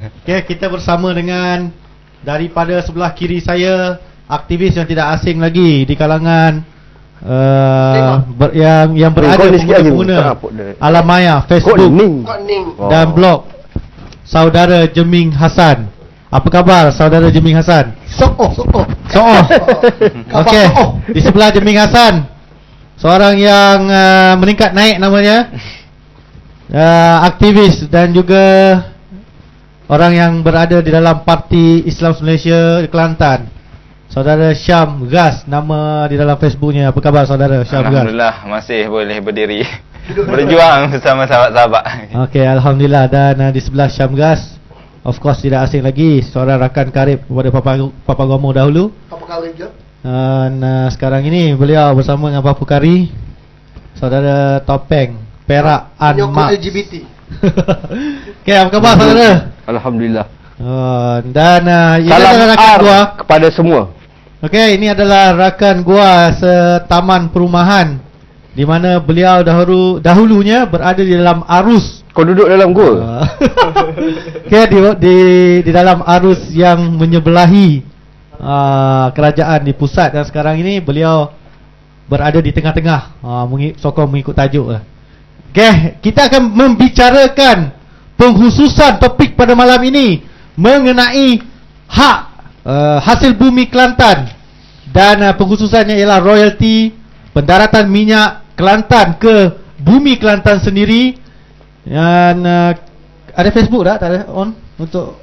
Okay, kita bersama dengan daripada sebelah kiri saya, aktivis yang tidak asing lagi di kalangan yang berada pengguna alam maya, Facebook dan blog, saudara Jeming Hassan. Apa khabar saudara Jeming Hassan? So'oh. Okey, di sebelah Jeming Hassan, seorang yang meningkat naik namanya, aktivis dan juga orang yang berada di dalam Parti Islam Malaysia Kelantan, saudara Syam Gas, nama di dalam Facebooknya. Apa khabar saudara Syam Gas? Alhamdulillah, masih boleh berdiri berjuang bersama sahabat-sahabat. Okey, alhamdulillah. Dan di sebelah Syam Gas, of course tidak asing lagi, seorang rakan karib kepada Papa Gomo dahulu. Papa Kari je. Dan sekarang ini beliau bersama dengan Papa Kari, saudara Topeng Perak Anmak LGBT. Okey, apa khabar saudara? Alhamdulillah. Dan ini salam adalah rakan R gua kepada semua. Okey, ini adalah rakan gua setaman perumahan, di mana beliau dahulunya berada di dalam arus. Kau duduk dalam gua? Okey, di dalam arus yang menyebelahi kerajaan di pusat, dan sekarang ini beliau berada di tengah-tengah, sokong mengikut tajuk lah. Okay, kita akan membicarakan pengkhususan topik pada malam ini mengenai hak hasil bumi Kelantan, dan pengkhususannya ialah royalti pendaratan minyak Kelantan ke bumi Kelantan sendiri. Dan ada Facebook tak? Tak ada on untuk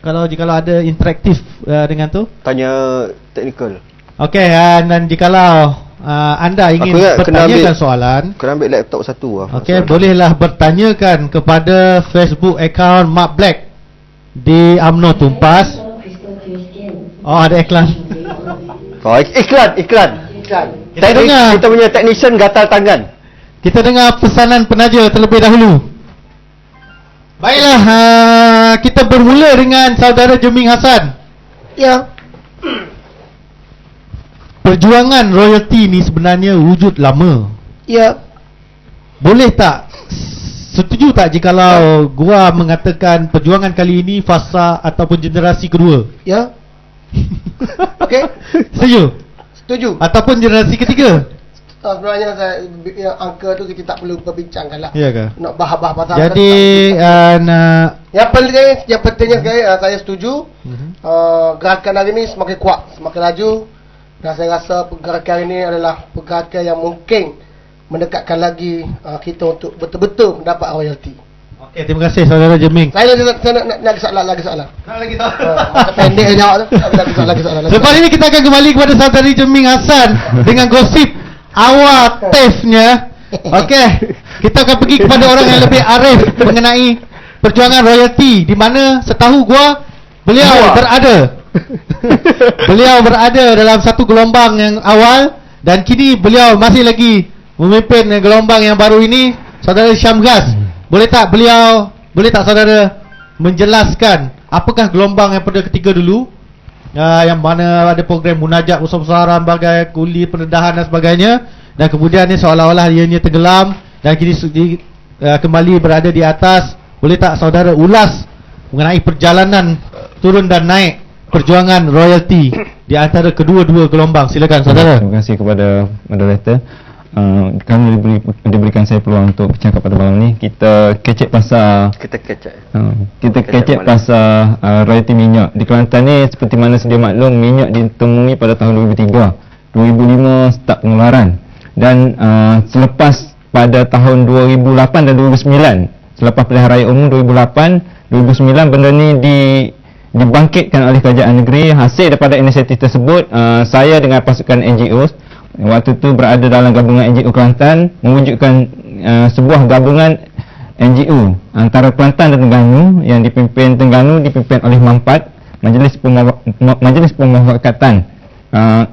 jikalau ada interaktif dengan tu. Tanya teknikal. Okey, dan jikalau anda ingin bertanyakan soalan, kena ambil laptop satu lah. Okey, bolehlah bertanyakan kepada Facebook account Mark Black di UMNO Tumpas. Oh, ada iklan. Oh, iklan. Kita punya technician gatal tangan. Kita dengar pesanan penaja terlebih dahulu. Baiklah, kita bermula dengan saudara Jeming Hassan. Ya. Perjuangan royalti ni sebenarnya wujud lama. Ya. Boleh tak, setuju tak jikalau gua mengatakan perjuangan kali ini fasa ataupun generasi kedua? Ya. Okey. Setuju? Ataupun generasi ketiga? Sebenarnya angka tu kita tak perlu perbincangkan lah. Ya ke? Nak bahas pasal. Jadi yang pentingnya sekali, saya setuju. Gerakan hari ni semakin kuat, semakin laju. Dan saya rasa pergerakan ini adalah pergerakan yang mungkin mendekatkan lagi kita untuk betul-betul mendapat royalti. Okey, terima kasih saudara Jeming. Saya nak lagi soalan. Nak lagi soalan. Pendek je jawab tu. Lagi soalan. Lepas ini kita akan kembali kepada saudara Jeming Hassan dengan gosip awal tefnya. Okey, kita akan pergi kepada orang yang lebih arif mengenai perjuangan royalti, di mana setahu gua beliau berada dalam satu gelombang yang awal, dan kini beliau masih lagi memimpin gelombang yang baru ini. Saudara Syam Gas, boleh tak saudara menjelaskan apakah gelombang yang pada ketiga dulu, yang mana ada program munajat besar-besaran, bagai kuli pendedahan dan sebagainya, dan kemudian ni seolah-olah ianya tenggelam dan kini kembali berada di atas. Boleh tak saudara ulas mengenai perjalanan turun dan naik perjuangan royalti di antara kedua-dua gelombang? Silakan saudara. Terima kasih kepada moderator. Kami diberikan saya peluang untuk bercakap pada malam ni. Kita kecek pasal royalti minyak di Kelantan ni. Seperti mana sedia maklum, minyak ditemui pada tahun 2003. 2005 start pengeluaran, dan selepas pada tahun 2008 dan 2009, selepas pilihan raya umum 2008 2009, benda ni dibangkitkan oleh kerajaan negeri. Hasil daripada inisiatif tersebut, saya dengan pasukan NGO waktu tu berada dalam gabungan NGO Kelantan, mewujudkan sebuah gabungan NGO antara Kelantan dan Terengganu, yang dipimpin oleh MAMPAT, Majlis Pemufakatan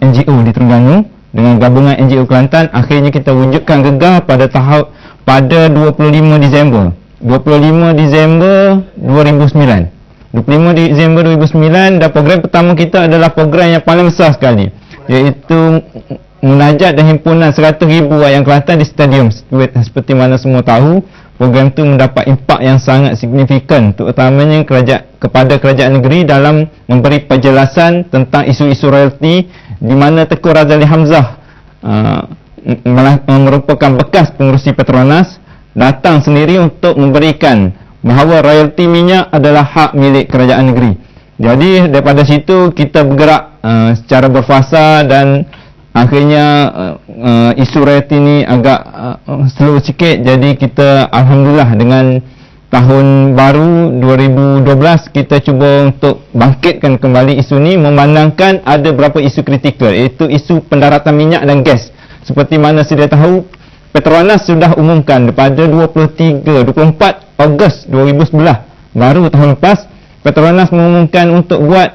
NGO di Terengganu dengan gabungan NGO Kelantan. Akhirnya kita wujudkan gegar pada 25 Disember 2009. 25 Disember 2009, dan program pertama kita adalah program yang paling besar sekali, iaitu munajat dan himpunan 100,000 rakyat Kelantan di stadium. Seperti mana semua tahu, program itu mendapat impak yang sangat signifikan, terutamanya kepada kerajaan negeri dalam memberi penjelasan tentang isu-isu royalti, di mana Tengku Razali Hamzah merupakan bekas pengerusi Petronas, datang sendiri untuk memberikan bahawa royalti minyak adalah hak milik kerajaan negeri. Jadi daripada situ kita bergerak secara berfasa, dan akhirnya isu royalti ini agak slow sikit. Jadi kita alhamdulillah dengan tahun baru 2012 kita cuba untuk bangkitkan kembali isu ini, memandangkan ada beberapa isu kritikal, iaitu isu pendaratan minyak dan gas. Seperti mana sedia tahu, Petronas sudah umumkan pada 24 Ogos 2011, baru tahun lepas, Petronas mengumumkan untuk buat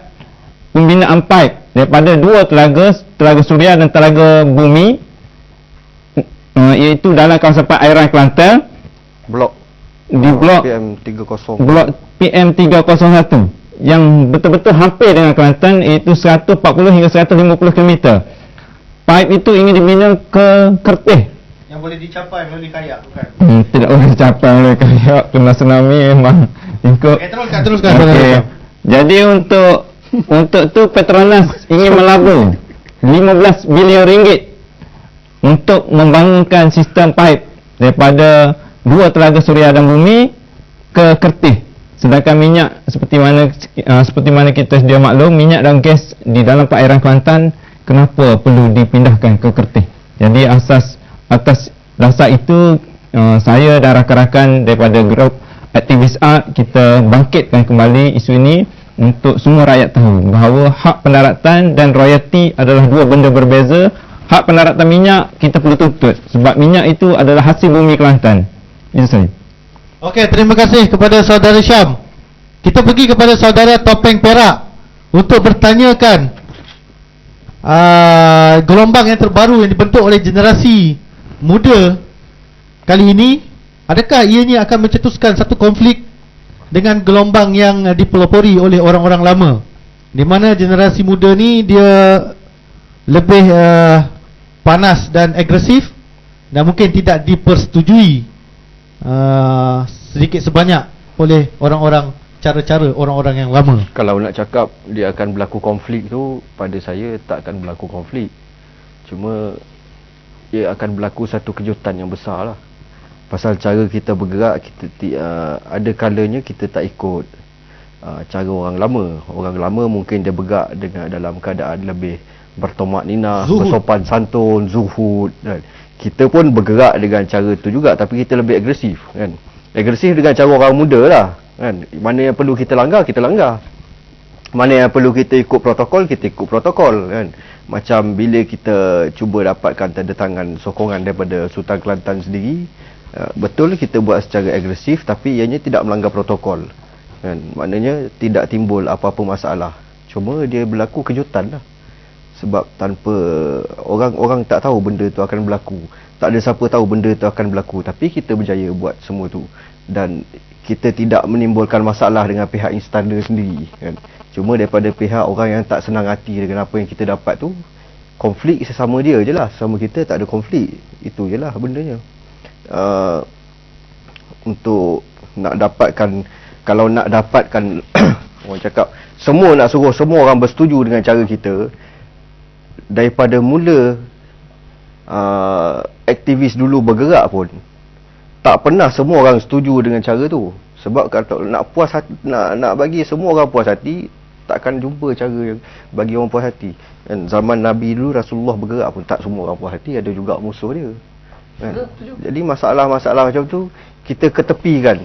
pembinaan pipe daripada dua telaga suria dan telaga bumi, iaitu dalam kawasan perairan Kelantan, Blok PM301 yang betul-betul hampir dengan Kelantan, iaitu 140 hingga 150 km. Pipe itu ingin dibina ke Kertih. Yang boleh dicapai melalui kayak, bukan? Tidak boleh dicapai melalui kayak, kena tsunami memang ikut. Teruskan. Okay. Jadi untuk tu Petronas ingin melabur 15 bilion ringgit untuk membangunkan sistem pipe daripada dua telaga suria dan bumi ke Kertih. Sedangkan minyak seperti mana kita sedia maklum, minyak dan gas di dalam perairan Kelantan kenapa perlu dipindahkan ke Kertih. Jadi atas dasar itu saya dan rakan-rakan daripada grup aktivis art kita bangkitkan kembali isu ini untuk semua rakyat tahu bahawa hak pendaratan dan royalti adalah dua benda berbeza. Hak pendaratan minyak kita perlu tuntut sebab minyak itu adalah hasil bumi Kelantan. Itu saja. Okey, terima kasih kepada saudara Syam. Kita pergi kepada saudara Topeng Perak untuk bertanyakan gelombang yang terbaru yang dibentuk oleh generasi muda kali ini, adakah ianya akan mencetuskan satu konflik dengan gelombang yang dipelopori oleh orang-orang lama, di mana generasi muda ni dia lebih panas dan agresif dan mungkin tidak dipersetujui sedikit sebanyak oleh orang-orang, cara-cara orang-orang yang lama. Kalau nak cakap dia akan berlaku konflik tu, pada saya tak akan berlaku konflik. Cuma ia akan berlaku satu kejutan yang besar lah. Pasal cara kita bergerak, ada kalanya kita tak ikut cara orang lama. Orang lama mungkin dia bergerak dengan dalam keadaan lebih bertomak ninah, bersopan santun, zuhud kan. Kita pun bergerak dengan cara tu juga, tapi kita lebih agresif kan. Agresif dengan cara orang muda lah kan. Mana yang perlu kita langgar, kita langgar. Mana yang perlu kita ikut protokol, kita ikut protokol kan. Macam bila kita cuba dapatkan tanda tangan sokongan daripada Sultan Kelantan sendiri, betul kita buat secara agresif, tapi ianya tidak melanggar protokol kan. Maknanya tidak timbul apa-apa masalah. Cuma dia berlaku kejutan lah. Sebab tanpa orang tak tahu benda tu akan berlaku. Tak ada siapa tahu benda tu akan berlaku, tapi kita berjaya buat semua tu. Dan kita tidak menimbulkan masalah dengan pihak instana sendiri kan. Cuma daripada pihak orang yang tak senang hati dengan apa yang kita dapat tu, konflik sesama dia je lah. Sesama kita tak ada konflik. Itu je lah bendanya. Untuk nak dapatkan, kalau nak dapatkan orang cakap semua nak suruh semua orang bersetuju dengan cara kita, daripada mula aktivis dulu bergerak pun tak pernah semua orang setuju dengan cara tu. Sebab kalau nak puas hati, nak bagi semua orang puas hati, takkan jumpa cara yang bagi orang puas hati kan. Zaman Nabi dulu Rasulullah bergerak pun tak semua orang puas hati, ada juga musuh dia kan? Jadi masalah-masalah macam tu kita ketepikan.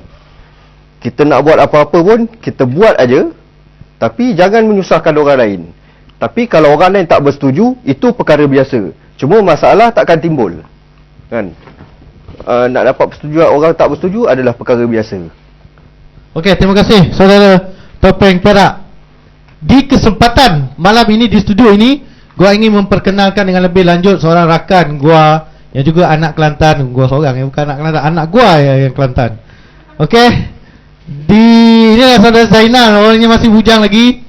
Kita nak buat apa-apa pun kita buat aja, tapi jangan menyusahkan orang lain. Tapi kalau orang lain tak bersetuju, itu perkara biasa. Cuma masalah takkan timbul kan. Nak dapat persetujuan orang tak bersetuju adalah perkara biasa. Okey, terima kasih saudara Topeng Perak. Di kesempatan malam ini di studio ini, gua ingin memperkenalkan dengan lebih lanjut seorang rakan gua yang juga anak Kelantan. Gua seorang yang bukan anak Kelantan, anak gua yang Kelantan. Okey. Ini adalah saudara Zainal, orangnya masih bujang lagi.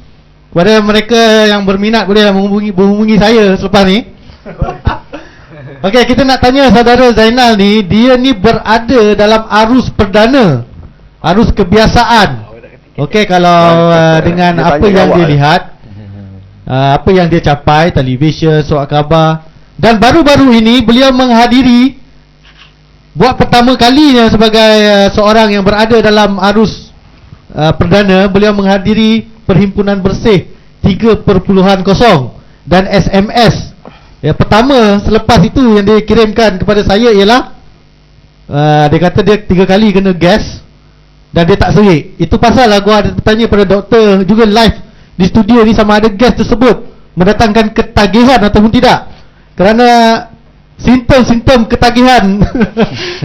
Kepada mereka yang berminat bolehlah menghubungi saya selepas ni. Okey, kita nak tanya saudara Zainal ni, dia ni berada dalam arus perdana, arus kebiasaan. Okey, kalau dengan Dia apa tanya yang awak dia lah. lihat, apa yang dia capai, televisyen, surat khabar, dan baru-baru ini beliau menghadiri buat pertama kalinya sebagai seorang yang berada dalam arus perdana, beliau menghadiri Perhimpunan Bersih 3.0 dan SMS. Yang pertama selepas itu yang dia kirimkan kepada saya ialah dia kata dia 3 kali kena gas dan dia tak serik. Itu pasal lah gua ada bertanya pada doktor juga live di studio ni sama ada gas tersebut mendatangkan ketagihan ataupun tidak. Kerana simptom-simptom ketagihan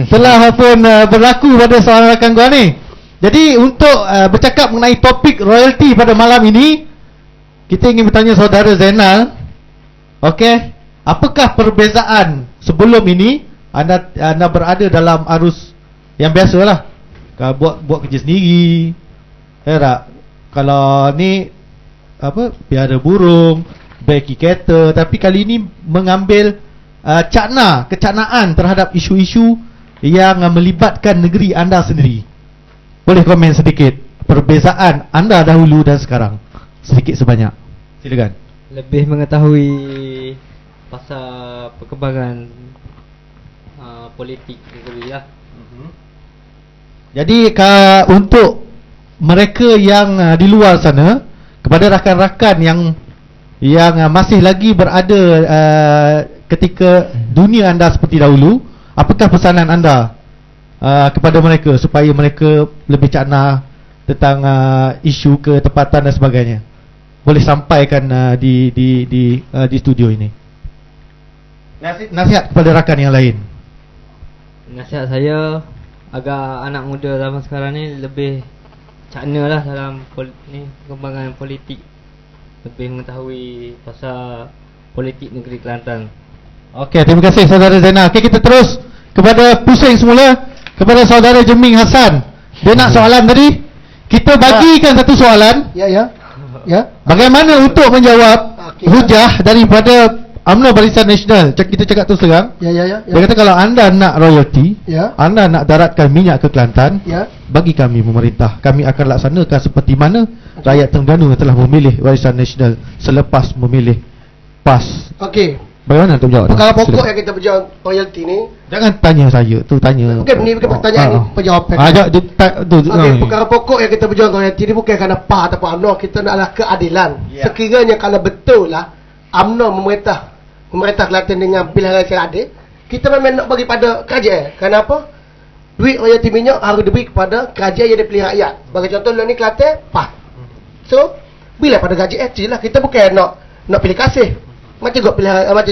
telah pun berlaku pada seorang rakan gua ni. Jadi untuk bercakap mengenai topik royalty pada malam ini, kita ingin bertanya saudara Zainal, okey, apakah perbezaan sebelum ini anda berada dalam arus yang biasalah, buat kerja sendiri, tak? Kalau ni apa, piara burung, beki kereta, tapi kali ini mengambil kecaknaan terhadap isu-isu yang melibatkan negeri anda sendiri. Boleh komen sedikit perbezaan anda dahulu dan sekarang, sedikit sebanyak. Silakan. Lebih mengetahui pasal perkembangan politik negeri lah. Jadi untuk mereka yang di luar sana, kepada rakan-rakan yang masih lagi berada ketika dunia anda seperti dahulu, apakah pesanan anda kepada mereka supaya mereka lebih cakna tentang isu ketepatan dan sebagainya? Boleh sampaikan di studio ini. Nasihat kepada rakan yang lain. Nasihat saya agar anak muda zaman sekarang ni lebih cakna lah dalam perkembangan politik, lebih mengetahui pasal politik negeri Kelantan. Okey, terima kasih saudara Zainal. Okey, kita terus kepada pusing semula kepada saudara Jeming Hassan. Dia nak soalan tadi. Kita bagikan satu soalan. Ya. Bagaimana untuk menjawab hujah daripada UMNO Barisan Nasional? Kita cakap terus terang. Ya. Dia kata kalau anda nak royalty, Ya. anda nak daratkan minyak ke Kelantan, Ya. bagi kami pemerintah, kami akan laksanakan seperti mana rakyat Terengganu telah memilih Barisan Nasional selepas memilih PAS. Okey. Bagaimana untuk menjawab? Perkara pokok Silakan. yang kita berjuang royalty ni, Jangan tanya saya, tu tanya. Ni bukan pertanyaan ni, penjawapan. Okey, perkara pokok yang kita berjuang royalty ni bukan kerana PAS ataupun UMNO. Kita naklah keadilan. Sekiranya kalau betul lah UMNO memerintah Kelantan dengan pilihan raya yang adil, kita memang nak bagi pada kerajaan. Kenapa? Duit royalty minyak harus diberi kepada kerajaan yang dipilih rakyat. Bagi contoh lah ni Kelantan, PAS. So, bila pada gaji aktif lah. Kita bukan nak pilih kasih. Macam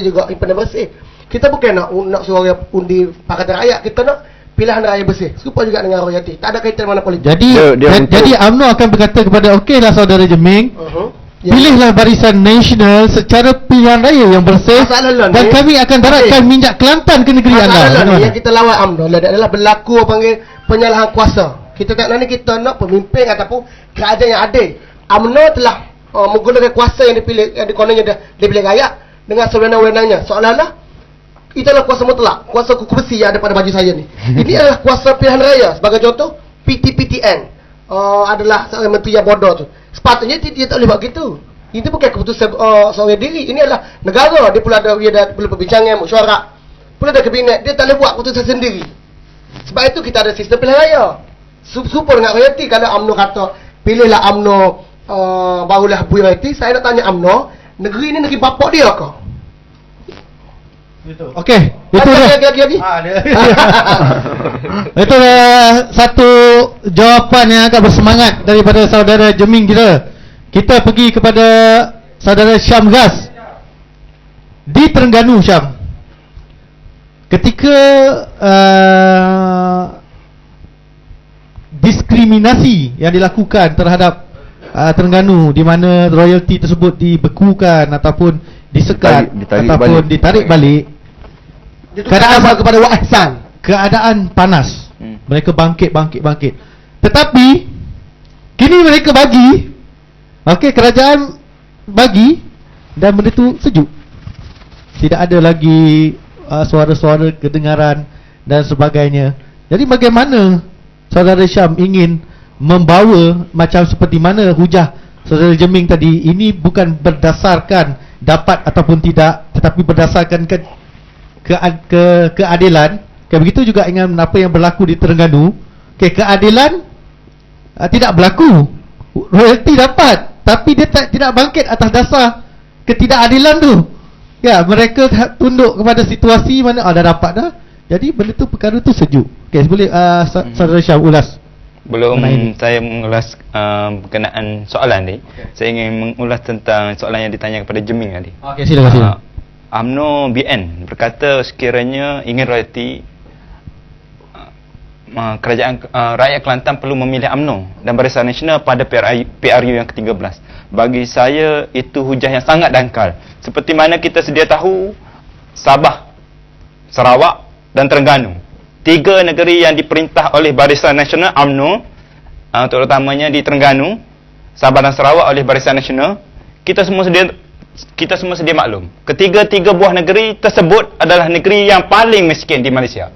juga Impian Bersih. Kita bukan nak suruh orang undi Pakatan Rakyat. Kita nak pilihan raya bersih. Serupa juga dengan royalty. Tak ada kaitan mana politik. Jadi UMNO akan berkata kepada, okeylah saudara Jeming, pilihlah Barisan Nasional secara pilihan raya yang bersih, dan kami akan daratkan minyak Kelantan ke negeri anda. Yang kita lawan UMNO adalah berlaku panggil penyalahan kuasa. Kita tak nak ni, kita nak pemimpin ataupun kerajaan yang adil. UMNO telah menggunakan kuasa yang dipilih, yang dikononnya dipilih rakyat dengan sewenang-wenangnya. Seolah-olah itu adalah kuasa mutlak, kuasa kuku besi yang ada pada baju saya ni. Ini adalah kuasa pilihan raya. Sebagai contoh, PTPTN adalah seorang menteri yang bodoh tu. Sepatutnya dia tak boleh buat gitu. Itu bukan keputusan seorang diri. Ini adalah negara. Dia perlu perbincangan, mesyuarat, perlu ada kabinet. Dia tak boleh buat keputusan sendiri. Sebab itu kita ada sistem pilihan raya. Super dengan royalty. Kalau UMNO kata pilihlah UMNO, barulah bui royalty, saya nak tanya UMNO, negeri ni negeri bapak dia ke? Okey, itu lagi. itu satu jawapan yang agak bersemangat daripada saudara Jeming kita. Kita pergi kepada saudara Syam Gas di Terengganu. Syam, ketika diskriminasi yang dilakukan terhadap Terengganu, di mana royalty tersebut dibekukan ataupun disekat ataupun ditarik balik, keadaan kepada Wak Ihsan, keadaan panas. Mereka bangkit. Tetapi kini mereka bagi, kerajaan bagi, dan benda tu sejuk. Tidak ada lagi suara-suara kedengaran dan sebagainya. Jadi bagaimana Saudara Syam ingin membawa macam seperti mana hujah Saudara Jeming tadi, ini bukan berdasarkan dapat ataupun tidak, tetapi berdasarkan keadilan. Begitu juga dengan apa yang berlaku di Terengganu. Keadilan tidak berlaku, royalty dapat, tapi dia tidak bangkit atas dasar ketidakadilan tu. Mereka tunduk kepada situasi mana dah dapat dah. Jadi benda tu, perkara tu sejuk. Boleh Saudara Syam ulas? Belum saya mengulas berkenaan soalan ni, saya ingin mengulas tentang soalan yang ditanya kepada Jeming tadi. Silakan. UMNO BN berkata sekiranya ingin royalty, kerajaan rakyat Kelantan perlu memilih UMNO dan Barisan Nasional pada PRU yang ke-13. Bagi saya itu hujah yang sangat dangkal. Seperti mana kita sedia tahu, Sabah, Sarawak dan Terengganu, 3 negeri yang diperintah oleh Barisan Nasional UMNO, terutamanya di Terengganu, Sabah dan Sarawak oleh Barisan Nasional. Kita semua sedia maklum, ketiga-tiga buah negeri tersebut adalah negeri yang paling miskin di Malaysia.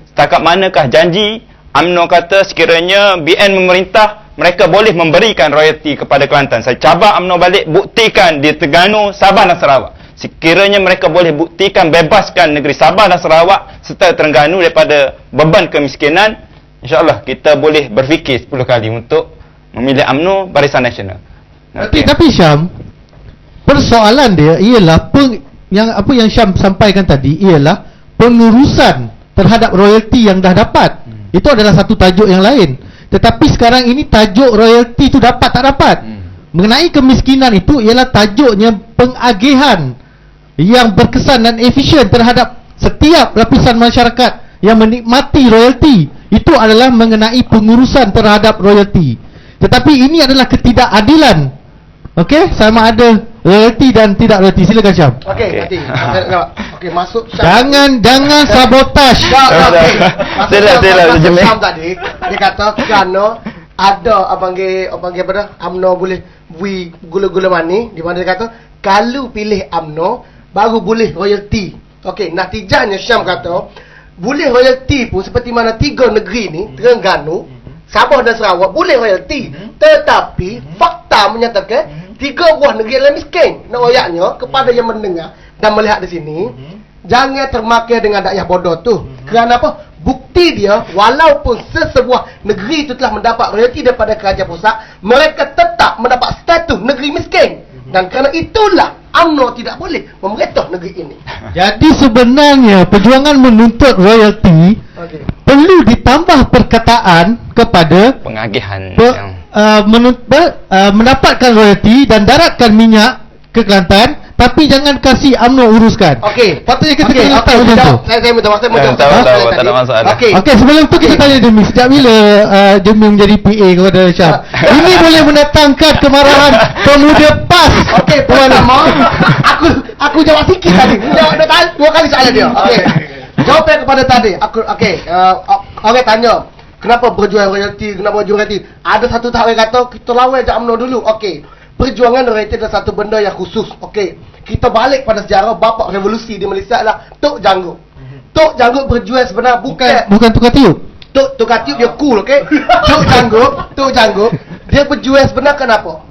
Setakat manakah janji UMNO kata sekiranya BN memerintah, mereka boleh memberikan royalty kepada Kelantan. Saya cabar UMNO balik, buktikan di Terengganu, Sabah dan Sarawak. Sekiranya mereka boleh buktikan bebaskan negeri Sabah dan Sarawak serta Terengganu daripada beban kemiskinan, insya-Allah kita boleh berfikir 10 kali untuk memilih UMNO Barisan Nasional. Tapi Syam, persoalan dia ialah apa yang Syam sampaikan tadi ialah pengurusan terhadap royalty yang dah dapat. Itu adalah satu tajuk yang lain. Tetapi sekarang ini tajuk royalty itu dapat tak dapat. Mengenai kemiskinan itu ialah tajuknya pengagihan yang berkesan dan efisien terhadap setiap lapisan masyarakat yang menikmati royalty. Itu adalah mengenai pengurusan terhadap royalty. Tetapi ini adalah ketidakadilan. Sama ada royalty dan tidak royalty. Silakan Syam. Okey, masuk Syam. Jangan sabotaj. Masuk Syam tadi, dia kata kerana ada panggil apa dah, UMNO boleh bui gula-gula mani, di mana dia kata kalau pilih UMNO baru boleh royalty. Okey, natijahnya Syam kata boleh royalty pun seperti mana 3 negeri ni, Terengganu, Sabah dan Sarawak boleh royalty. Tetapi fakta menyatakan 3 buah negeri yang miskin. Nak royaknya kepada yang mendengar dan melihat di sini, jangan termakan dengan dakyah bodoh tu. Kerana apa? Bukti dia, walaupun sesebuah negeri itu telah mendapat royalty daripada kerajaan pusat, mereka tetap mendapat status negeri miskin. Dan kerana itulah UMNO tidak boleh memerintah negeri ini. Jadi sebenarnya perjuangan menuntut royalty perlu ditambah perkataan kepada pengagihan mendapatkan royalty dan daratkan minyak ke Kelantan, tapi jangan kasih UMNO uruskan. Patutnya kita kena tahu macam tu. Saya minta maaf, tak ada masalah. Okey, sebelum tu kita tanya Jeming, sejak bila Jeming menjadi PA kepada Syam? Ini boleh mendatangkan kemarahan pemuda PAS. Pertama, aku jawab sikit tadi. Jawab 2 kali soalan dia. Jawapan kepada tadi. Orang tanya, kenapa berjuang royalty? Kenapa berjuang royalty? Ada satu tahap yang kata kita lawan je UMNO dulu. Perjuangan royalty adalah satu benda yang khusus. Kita balik pada sejarah bapa revolusi di Malaysia adalah Tok Janggut. Tok Janggut berjuang sebenarnya bukan tukar tiup. Tukar tiup dia cool, Tok Janggut dia berjuang sebenarnya kenapa?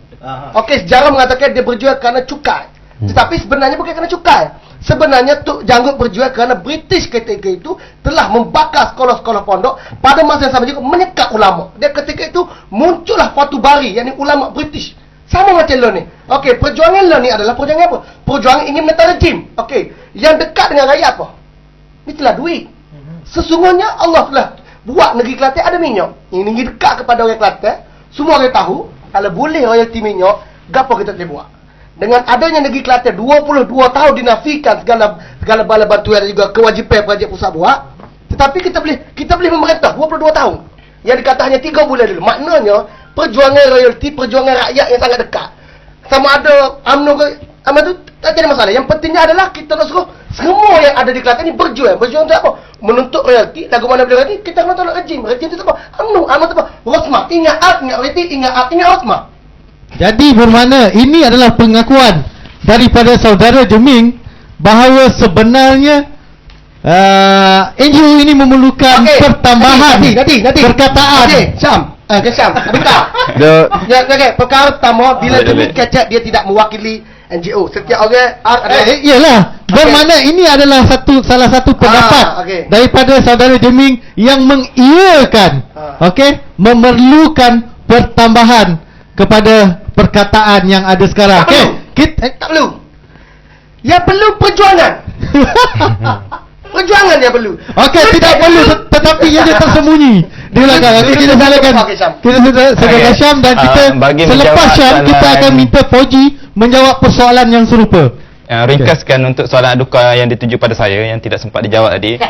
Sejarah mengatakan dia berjuang kerana cukai. Tetapi sebenarnya bukan kerana cukai. Sebenarnya Tok Janggut berjuang kerana British ketika itu telah membakar sekolah-sekolah pondok, pada masa yang sama juga menyekat ulama. Dia ketika itu muncullah Fatu Bari, yakni ulama British. Sama macam lo ni. Perjuangan lo ni adalah perjuangan apa? Perjuangan ingin menentang rejim. Yang dekat dengan rakyat apa? Ni telah duit. Sesungguhnya Allah telah buat negeri Kelantan ada minyak. Ini dekat kepada orang Kelantan. Semua orang tahu kalau boleh royalty minyak, gapo kita boleh buat? Dengan adanya negeri Kelantan 22 tahun dinafikan segala bala bantuan dan juga kewajipan kerajaan pusat buat. Tetapi kita boleh memerintah 22 tahun. Yang dikata hanya 3 bulan dulu. Maknanya perjuangan royalty, perjuangan rakyat yang sangat dekat. Sama ada UMNO ke UMNO tu tak jadi masalah. Yang pentingnya adalah kita nak suruh semua yang ada di Kelantan ni berjuang. Berjuang untuk apa? Menuntut royalty. Lagu mana boleh royalty? Kita kena tolak rejim. Rejim tu apa? UMNO tu apa? Rosmah. Ingat royalty, ingat Rosmah. Jadi bermakna ini adalah pengakuan daripada saudara Jeming bahawa sebenarnya NGO ini memerlukan pertambahan nanti. perkataan. Okey, Syam. Syam. Bentar. Okey, perkara pertama, bila Jeming kata dia tidak mewakili NGO. Setiap orang ada Iyalah, bermakna ini adalah salah satu pendapat okey. daripada saudara Jeming yang mengiyakan, memerlukan pertambahan kepada perkataan yang ada sekarang. Tak perlu. Yang perlu perjuangan. Perjuangan yang perlu. Tidak perlu, tetapi ia dia tersembunyi di belakang. Kita silakan. Kita silakan Syam, dan kita selepas Syam kita akan minta Fauji menjawab persoalan yang serupa. Ringkaskan untuk soalan aduka yang dituju pada saya yang tidak sempat dijawab tadi.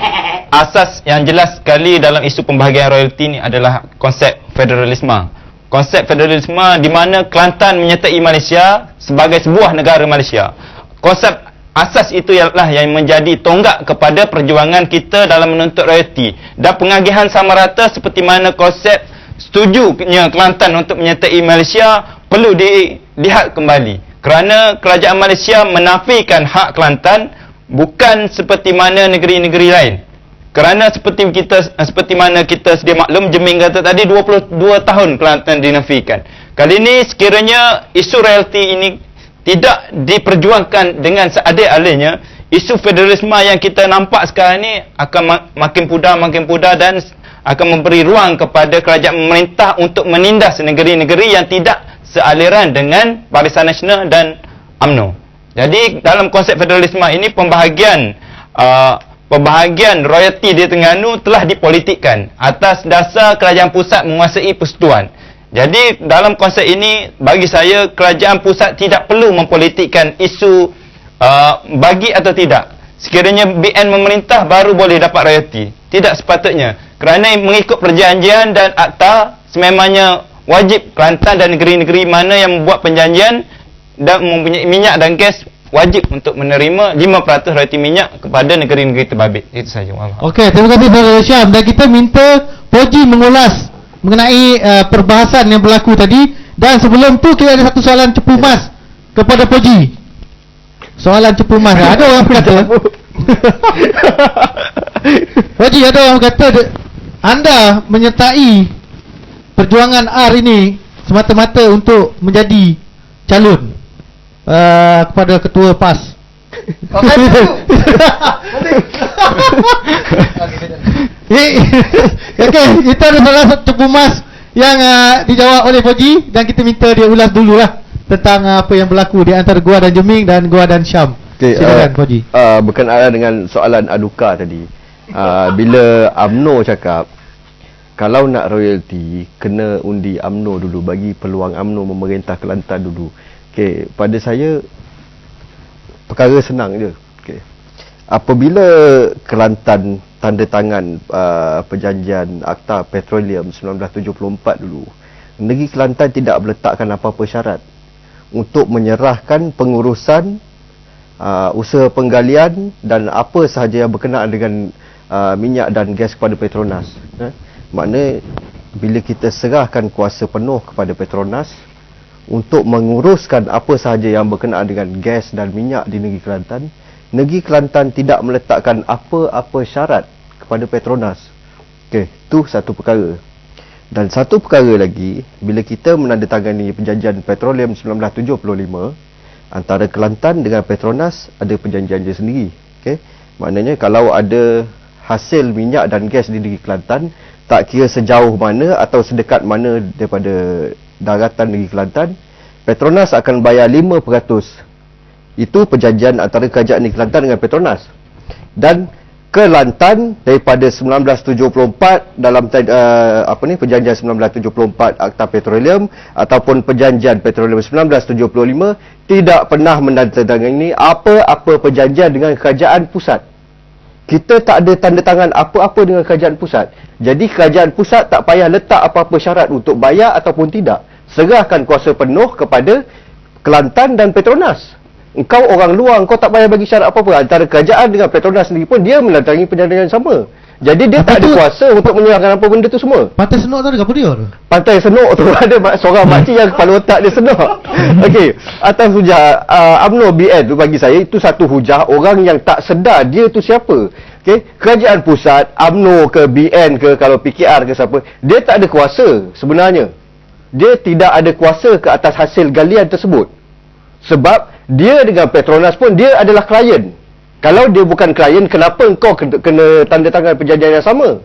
Asas yang jelas sekali dalam isu pembahagian royalti ni adalah konsep federalisme. Konsep federalisme di mana Kelantan menyertai Malaysia sebagai sebuah negara Malaysia. Konsep asas itu ialah yang menjadi tonggak kepada perjuangan kita dalam menuntut royalti, dan pengagihan sama rata seperti mana konsep setujunya Kelantan untuk menyertai Malaysia perlu dilihat kembali, kerana kerajaan Malaysia menafikan hak Kelantan, bukan seperti mana negeri-negeri lain. Kerana seperti mana kita sedia maklum, Jeming kata tadi 22 tahun Kelantan dinafikan. Kali ini sekiranya isu royalti ini tidak diperjuangkan dengan seadil-adilnya, isu federalisme yang kita nampak sekarang ini akan makin pudar dan akan memberi ruang kepada kerajaan pemerintah untuk menindas negeri-negeri yang tidak sealiran dengan Barisan Nasional dan UMNO. Jadi dalam konsep federalisme ini pembahagian royalti di Terengganu telah dipolitikkan atas dasar kerajaan pusat menguasai persekutuan. Jadi dalam konsep ini, bagi saya kerajaan pusat tidak perlu mempolitikkan isu bagi atau tidak. Sekiranya BN memerintah baru boleh dapat royalti. Tidak sepatutnya. Kerana mengikut perjanjian dan akta, sememangnya wajib Kelantan dan negeri-negeri mana yang membuat perjanjian dan mempunyai minyak dan gas wajib untuk menerima 5% royalti minyak kepada negeri-negeri terbabit. Itu saja. Okey, terima kasih Saudara Syam, dan kita minta Fauji mengulas mengenai perbahasan yang berlaku tadi. Dan sebelum tu kita ada satu soalan cepu mas kepada Fauji. Soalan cepu mas. Ada orang kata Fauji, ada orang kata anda menyertai perjuangan R ini semata-mata untuk menjadi calon kepada ketua PAS. Okey, itu ada salah satu cepu mas yang dijawab oleh Fauji, dan kita minta dia ulas dululah tentang apa yang berlaku di antara Gua dan Jeming dan Gua dan Syam. Silakan Fauji. Berkenaan dengan soalan aduka tadi, bila UMNO cakap kalau nak royalti kena undi UMNO dulu, bagi peluang UMNO memerintah Kelantan dulu. Okey, pada saya perkara senang je. Okey, apabila Kelantan tanda tangan perjanjian Akta Petroleum 1974 dulu, negeri Kelantan tidak meletakkan apa-apa syarat untuk menyerahkan pengurusan usaha penggalian dan apa sahaja yang berkenaan dengan minyak dan gas kepada Petronas. Maknanya bila kita serahkan kuasa penuh kepada Petronas untuk menguruskan apa sahaja yang berkenaan dengan gas dan minyak di negeri Kelantan tidak meletakkan apa-apa syarat kepada Petronas. Okey, itu satu perkara. Dan satu perkara lagi, bila kita menandatangani perjanjian Petroleum 1975, antara Kelantan dengan Petronas ada perjanjian dia sendiri. Okey, maknanya kalau ada hasil minyak dan gas di negeri Kelantan, tak kira sejauh mana atau sedekat mana daripada daratan negeri Kelantan, Petronas akan bayar 5%. Itu perjanjian antara kerajaan negeri Kelantan dengan Petronas. Dan Kelantan daripada 1974 dalam perjanjian 1974 Akta Petroleum ataupun perjanjian Petroleum 1975 tidak pernah menandatangani apa-apa perjanjian dengan kerajaan pusat. Kita tak ada tanda tangan apa-apa dengan kerajaan pusat. Jadi kerajaan pusat tak payah letak apa-apa syarat untuk bayar ataupun tidak. Serahkan kuasa penuh kepada Kelantan dan Petronas. Engkau orang luar, engkau tak payah bagi syarat apa-apa. Antara kerajaan dengan Petronas sendiri pun dia menandatangani perjanjian yang sama. Jadi dia tak ada kuasa untuk menyerahkan apa benda tu semua. Pantai Senok tu ada apa dia? Pantai Senok tu ada seorang makcik yang kepala otak dia senok. Okey, atas hujah UMNO BN tu bagi saya itu satu hujah orang yang tak sedar dia tu siapa. Okey, kerajaan pusat, UMNO ke BN ke kalau PKR ke siapa, dia tak ada kuasa sebenarnya. Dia tidak ada kuasa ke atas hasil galian tersebut. Sebab dia dengan Petronas pun dia adalah klien. Kalau dia bukan klien, kenapa engkau kena tanda tangan perjanjian yang sama?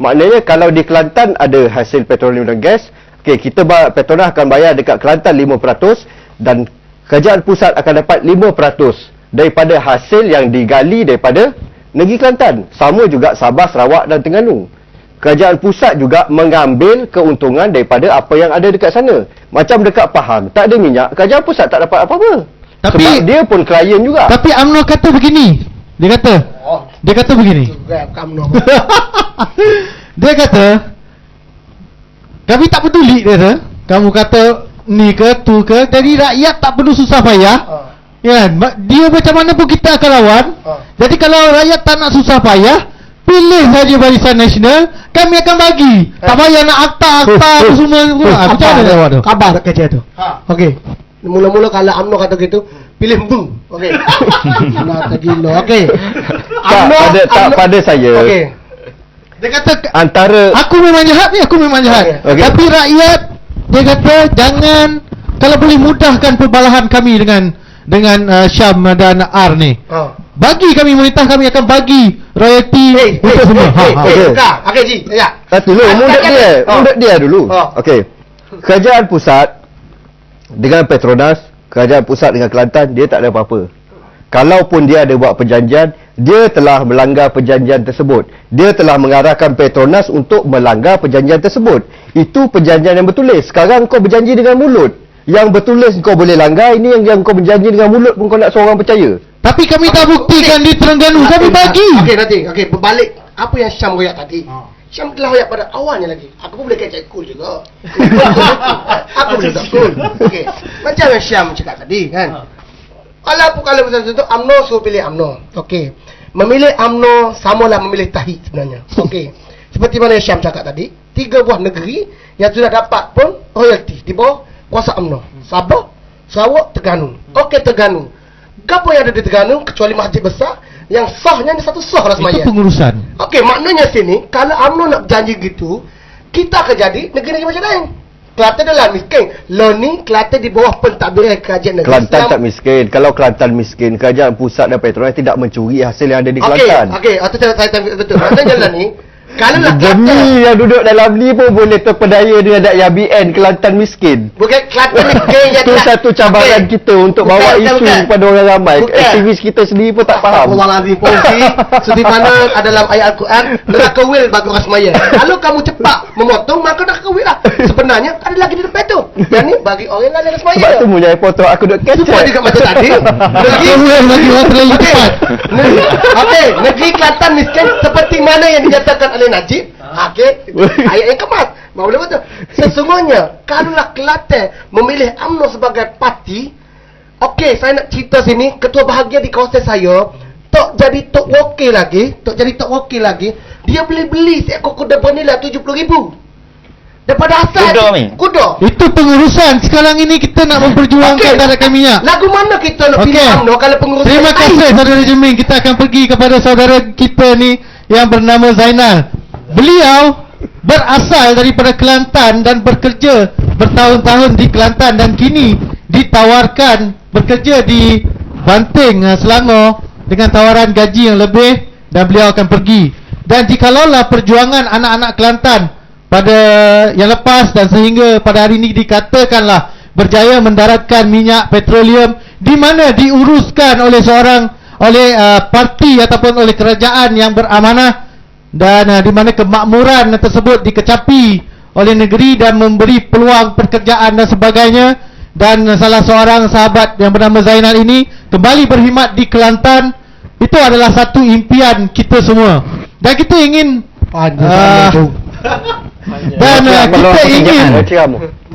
Maknanya kalau di Kelantan ada hasil petroleum dan gas, okey, Petronas akan bayar dekat Kelantan 5% dan kerajaan pusat akan dapat 5% daripada hasil yang digali daripada negeri Kelantan. Sama juga Sabah, Sarawak dan Terengganu. Kerajaan pusat juga mengambil keuntungan daripada apa yang ada dekat sana. Macam dekat Pahang, tak ada minyak, kerajaan pusat tak dapat apa-apa. Sebab dia pun klien juga. Tapi UMNO kata begini. Dia kata begini. Dia kata, kami tak peduli, dia kata. Kamu kata ni ke tu ke, jadi rakyat tak perlu susah payah. Ya kan? Dia macam mana pun kita akan lawan. Jadi kalau rakyat tak nak susah payah, pilih saja Barisan Nasional, kami akan bagi. Tak payah nak akta tu semua. Macam mana awak tu? Khabar tak kerja tu. Okey. Mula-mula kalau UMNO kata gitu, pilih bung. Okey. Nak gila. Okey. Pada saya. Okey. Dia kata antara aku memang jahat ni, aku memang jahat. Okay. Tapi rakyat, dia kata jangan, kalau boleh mudahkan perbalahan kami dengan Syam dan R ni. Bagi kami pemerintah, kami akan bagi royalty untuk semua. Okey Ji, ya. Dulu mulut dia dulu. Okey. Kerajaan pusat dengan Petronas, kerajaan pusat dengan Kelantan, dia tak ada apa-apa. Kalaupun dia ada buat perjanjian, dia telah melanggar perjanjian tersebut. Dia telah mengarahkan Petronas untuk melanggar perjanjian tersebut. Itu perjanjian yang bertulis. Sekarang kau berjanji dengan mulut. Yang bertulis kau boleh langgar, ini yang kau berjanji dengan mulut pun kau nak seorang percaya. Tapi kami tak buktikan di Terengganu, kami bagi. Okey, berbalik apa yang Syam royak tadi. Syam telah royak pada awalnya lagi. Aku pun boleh kecek cool juga. Aku boleh tak cool. Okey. Macam yang Syam cakap tadi kan. Walaupun kalau macam tu UMNO suruh pilih UMNO. Okey. Memilih UMNO samalah memilih tahi sebenarnya. Okey. Seperti mana yang Syam cakap tadi, 3 buah negeri yang sudah dapat pun royalty di bawah kuasa UMNO. Sabah, Sarawak, Terengganu. Okey, Terengganu. Apa yang ada di Terengganu kecuali masjid besar yang sahnya ni satu sah lah semaya. Itu pengurusan. Okey, maknanya sini kalau UMNO nak berjanji gitu, kita akan jadi negeri-negeri macam lain. Kelantan adalah miskin. Lo ni Kelantan di bawah pentadbiran kerajaan negeri. Kelantan tak miskin. Kalau Kelantan miskin, kerajaan pusat dan Petronas tidak mencuri hasil yang ada di Kelantan. Okey, itu saya betul. Maknanya jalan ni kalau nak Kelantan yang duduk dalam ni pun boleh terpedaya dengan yang BN Kelantan miskin. Bukan Kelantan miskin yang itu satu cabaran kita untuk bawa isu kepada orang ramai. Aktivis kita sendiri pun tak faham. Astagfirullahalazim, polisi seperti mana dalam ayat Al-Quran, neraka wil bagi orang semaya. Kalau kamu cepat memotong, maka neraka wil lah. Sebenarnya ada lagi di depan tu. Yang ni bagi orang yang ada semaya. Sebab tu mulai potong aku duduk kecek. Supaya juga macam tadi. Neraka wil bagi orang terlalu cepat. Okey, negeri Kelantan miskin seperti mana yang dinyatakan oleh Najib. Okey, ayat yang kemas. Boleh betul. Sesungguhnya kalaulah Kelantan memilih UMNO sebagai parti, okey, saya nak cerita sini, ketua bahagian di kawasan saya tok jadi tok wakil lagi, dia beli seekor kuda bernilai 70,000 daripada asal kuda. Itu pengurusan. Sekarang ini kita nak memperjuangkan daratan minyak. Lagu mana kita nak pilih UMNO kalau pengurusan? Terima kasih saudara Jemin. Kita akan pergi kepada saudara kita ni yang bernama Zainal. Beliau berasal daripada Kelantan dan bekerja bertahun-tahun di Kelantan dan kini ditawarkan bekerja di Banting, Selangor dengan tawaran gaji yang lebih dan beliau akan pergi. Dan jikalaulah perjuangan anak-anak Kelantan pada yang lepas dan sehingga pada hari ini dikatakanlah berjaya mendaratkan minyak petroleum di mana diuruskan oleh parti ataupun oleh kerajaan yang beramanah, dan di mana kemakmuran tersebut dikecapi oleh negeri dan memberi peluang pekerjaan dan sebagainya, dan salah seorang sahabat yang bernama Zainal ini kembali berkhidmat di Kelantan. Itu adalah satu impian kita semua dan kita ingin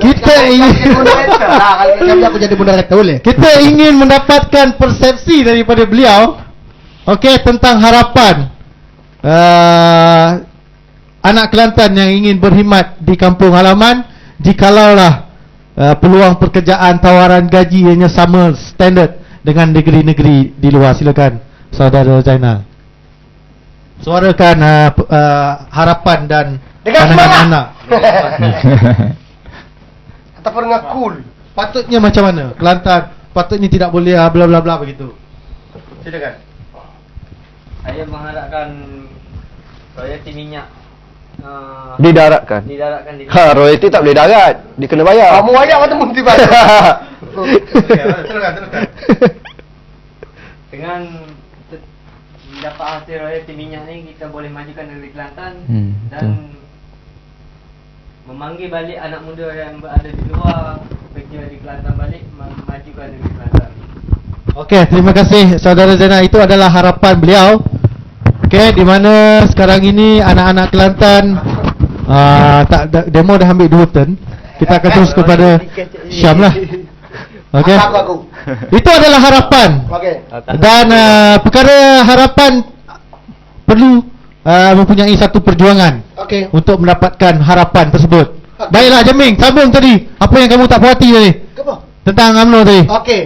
kita ingin mendapatkan persepsi daripada beliau, okey, tentang harapan anak Kelantan yang ingin berkhidmat di kampung halaman jikalaulah peluang pekerjaan, tawaran gaji hanya sama standard dengan negeri-negeri di luar. Silakan saudara Zainal. suarakan harapan dan Dengan pandangan semangat. anak. Ataupun dengan cool. Patutnya macam mana? Kelantan patutnya tidak boleh bla bla bla begitu. Silakan. Saya mengharapkan royalti minyak Didaratkan. didaratkan di Royalty tak boleh darat. Dia kena bayar. Kamu ayat atau mesti bayar? Silakan. dengan dapat hasil royalti minyak ni kita boleh majukan negeri Kelantan dan memanggil balik anak muda yang berada di luar kerja di Kelantan balik memajukan negeri Kelantan. Okey, terima kasih Saudara Zainal. Itu adalah harapan beliau. Okey, di mana sekarang ini anak-anak Kelantan demo dah ambil 2 turn. Kita akan terus kepada Syam lah. Okey. Aku. Itu adalah harapan. Okey. Dan perkara harapan perlu mempunyai satu perjuangan Okey. untuk mendapatkan harapan tersebut. Baiklah Jeming, sambung tadi. Apa yang kamu tak puas hati tadi? Apa? Tentang UMNO tadi. Okey,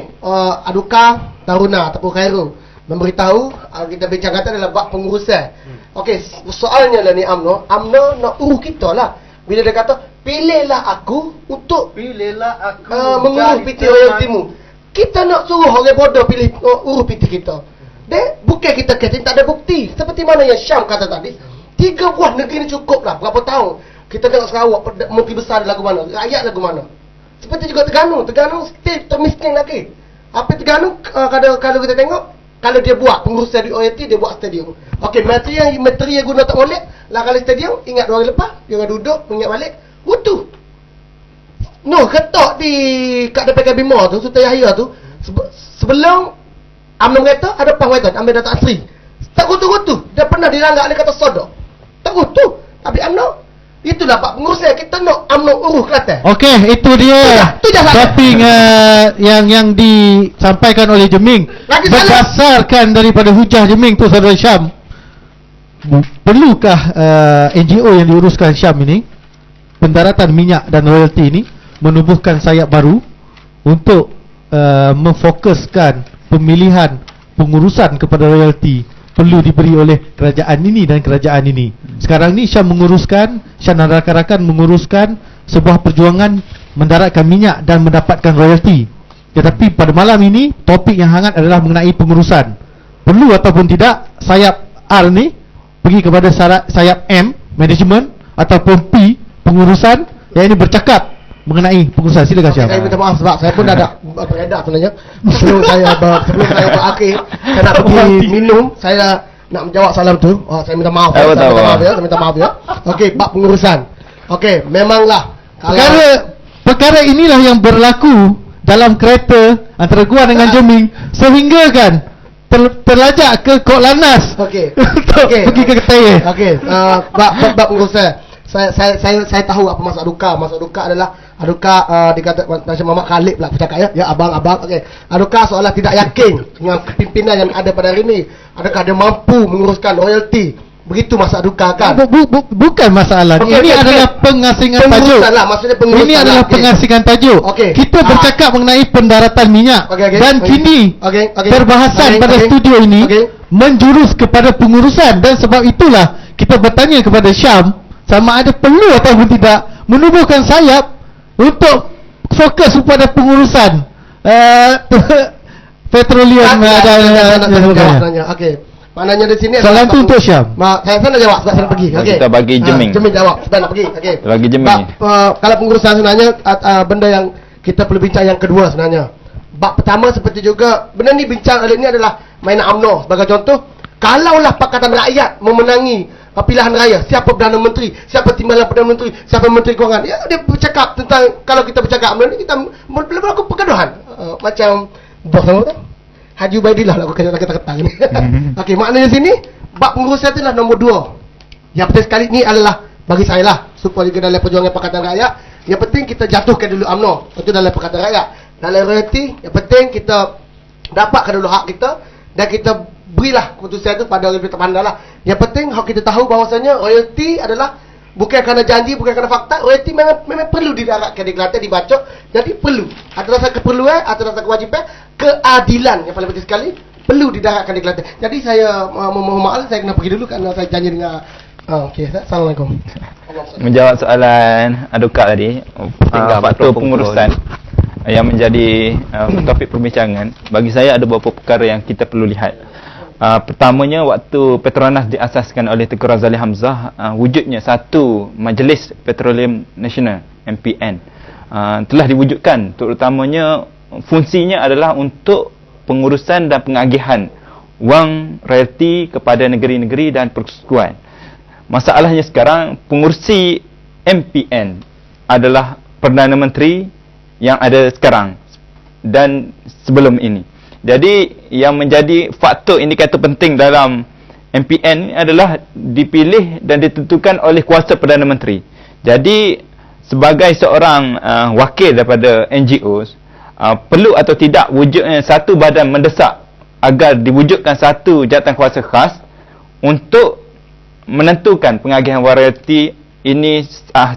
Aduka Taruna ataupun Khairul memberitahu kita bincangkan adalah bab pengurusan. Okey, soalnya lah ni UMNO nak urus kita lah. Bila dia kata pilihlah aku untuk mengurus PT royaltimu. Kita nak suruh orang bodoh pilih urus PT kita. Dek, bukan kita kata tak ada bukti. Seperti mana yang Syam kata tadi, 3 buah negeri ni cukup lah. Berapa tahun kita tengok Sarawak, menteri besar lagu mana, rakyat lagu mana. Seperti juga Terengganu still termiskin lagi. Apa Terengganu kalau kita tengok, kalau dia buat pengurusan di OIT, dia buat stadium. Okey, materi yang guna tak boleh lah. Kalau stadium, ingat 2 hari lepas dia orang duduk ingat balik wutu. No, ketok di kat depan Bima tu, Sultan Yahya tu, sebelum UMNO kata ada pangwaitan ambil data asli. Tak kutu-kutu. Dia pernah diranggak dia kata sodok. Tak kutu. Tapi UMNO itulah pak pengurusan kita nak UMNO urus Kelantan. Okey, itu dia Tu dah salah. topik yang disampaikan oleh Jeming. Lagi salah. Berdasarkan daripada hujah Jeming tu Saudara Syam, perlukah NGO yang diuruskan Syam ini, pendaratan minyak dan royalti ini, menubuhkan sayap baru untuk memfokuskan pemilihan pengurusan kepada royalti perlu diberi oleh kerajaan ini dan kerajaan ini. Sekarang ni Syam dan rakan-rakan menguruskan sebuah perjuangan mendaratkan minyak dan mendapatkan royalti. Tetapi pada malam ini topik yang hangat adalah mengenai pengurusan. Perlu ataupun tidak sayap R ni pergi kepada sayap M, management, ataupun P, pengurusan, yang ini bercakap mengenai pengurusan. Silakan Syam. Saya minta maaf sebab saya pun dah ada beredar sebenarnya. Sebelum saya berakhir, saya nak pergi minum, saya nak menjawab salam tu. Saya minta maaf. Saya minta maaf ya. Okey, bab pengurusan. Okey, memanglah Perkara inilah yang berlaku dalam kereta antara gua dengan Jeming, sehingga kan terlajak ke Kok Lannas. Okey. Untuk pergi ke Ketaya. Okey, bab pengurusan. Saya tahu apa maksud aduka. Maksud aduka adalah dikata macam Muhammad Khalid pula aku cakap ya. Ya abang. Okey. Aduka seolah tidak yakin dengan kepimpinan yang ada pada hari ini. Adakah dia mampu menguruskan royalti? Begitu maksud aduka kan? Bukan masalah. Okey, Ini okey, adalah okey. pengasingan tajuk. Pengurusan lah, maksudnya pengurusan Ini adalah lah. Okey. pengasingan tajuk. Okey. Kita bercakap mengenai pendaratan minyak. Okey. Dan kini Okey. perbahasan pada studio ini menjurus kepada pengurusan. Dan sebab itulah kita bertanya kepada Syam sama ada perlu ataupun tidak menubuhkan sayap untuk fokus kepada pengurusan petroleum dan sebagainya. Okey. Maknanya di sini soalan tu untuk Syam. Saya nak jawab sebab saya nak pergi. Okey. Kita bagi Jeming. Jeming jawab sebab nak pergi. Okey. Bagi Jeming ni. Kalau pengurusan sebenarnya benda yang kita perlu bincang yang kedua sebenarnya. Bab pertama seperti juga benda ni bincang kali ni adalah mainan UMNO sebagai contoh. Kalaulah Pakatan Rakyat memenangi pilihan raya, siapa Perdana Menteri, siapa timbalan Perdana Menteri, siapa Menteri Kewangan, ya dia bercakap tentang, kalau kita bercakap benda ni kita boleh berlaku pergaduhan. Macam bos nama tu Haji Ubaidillah lah aku kata ni. Okey, maknanya sini bab pengurusan itulah nombor 2. Yang penting sekali ni adalah bagi saya lah, supaya juga dalam perjuangan Pakatan Rakyat, yang penting kita jatuhkan dulu UMNO. Itu dalam Pakatan Rakyat. Dalam royalti, yang penting kita dapatkan dulu hak kita dan kita berilah keputusan itu pada orang terpandang lah. Yang penting kita tahu bahawasanya royalti adalah bukan kerana janji, bukan kerana fakta. Royalti memang perlu didaratkan di Kelantan, dibacok. Jadi perlu. Atas rasa keperluan, atas rasa kewajipan, keadilan yang paling penting sekali. perlu didaratkan di Kelantan. Jadi saya mohon maaf, saya kena pergi dulu kerana saya janji dengan okey, Assalamualaikum. Menjawab soalan Aduka tadi, faktor pengurusan yang menjadi topik perbincangan, bagi saya ada beberapa perkara yang kita perlu lihat. Pertamanya, waktu Petronas diasaskan oleh Tengku Razali Hamzah, wujudnya satu Majlis Petroleum Nasional MPN telah diwujudkan. Terutamanya fungsinya adalah untuk pengurusan dan pengagihan wang royalti kepada negeri-negeri dan persekutuan. Masalahnya sekarang, pengurusi MPN adalah Perdana Menteri yang ada sekarang dan sebelum ini. Jadi yang menjadi faktor indikator penting dalam MPN adalah dipilih dan ditentukan oleh kuasa Perdana Menteri. Jadi sebagai seorang wakil daripada NGOs, perlu atau tidak wujudnya satu badan mendesak agar diwujudkan satu jawatan kuasa khas untuk menentukan pengagihan royalti ini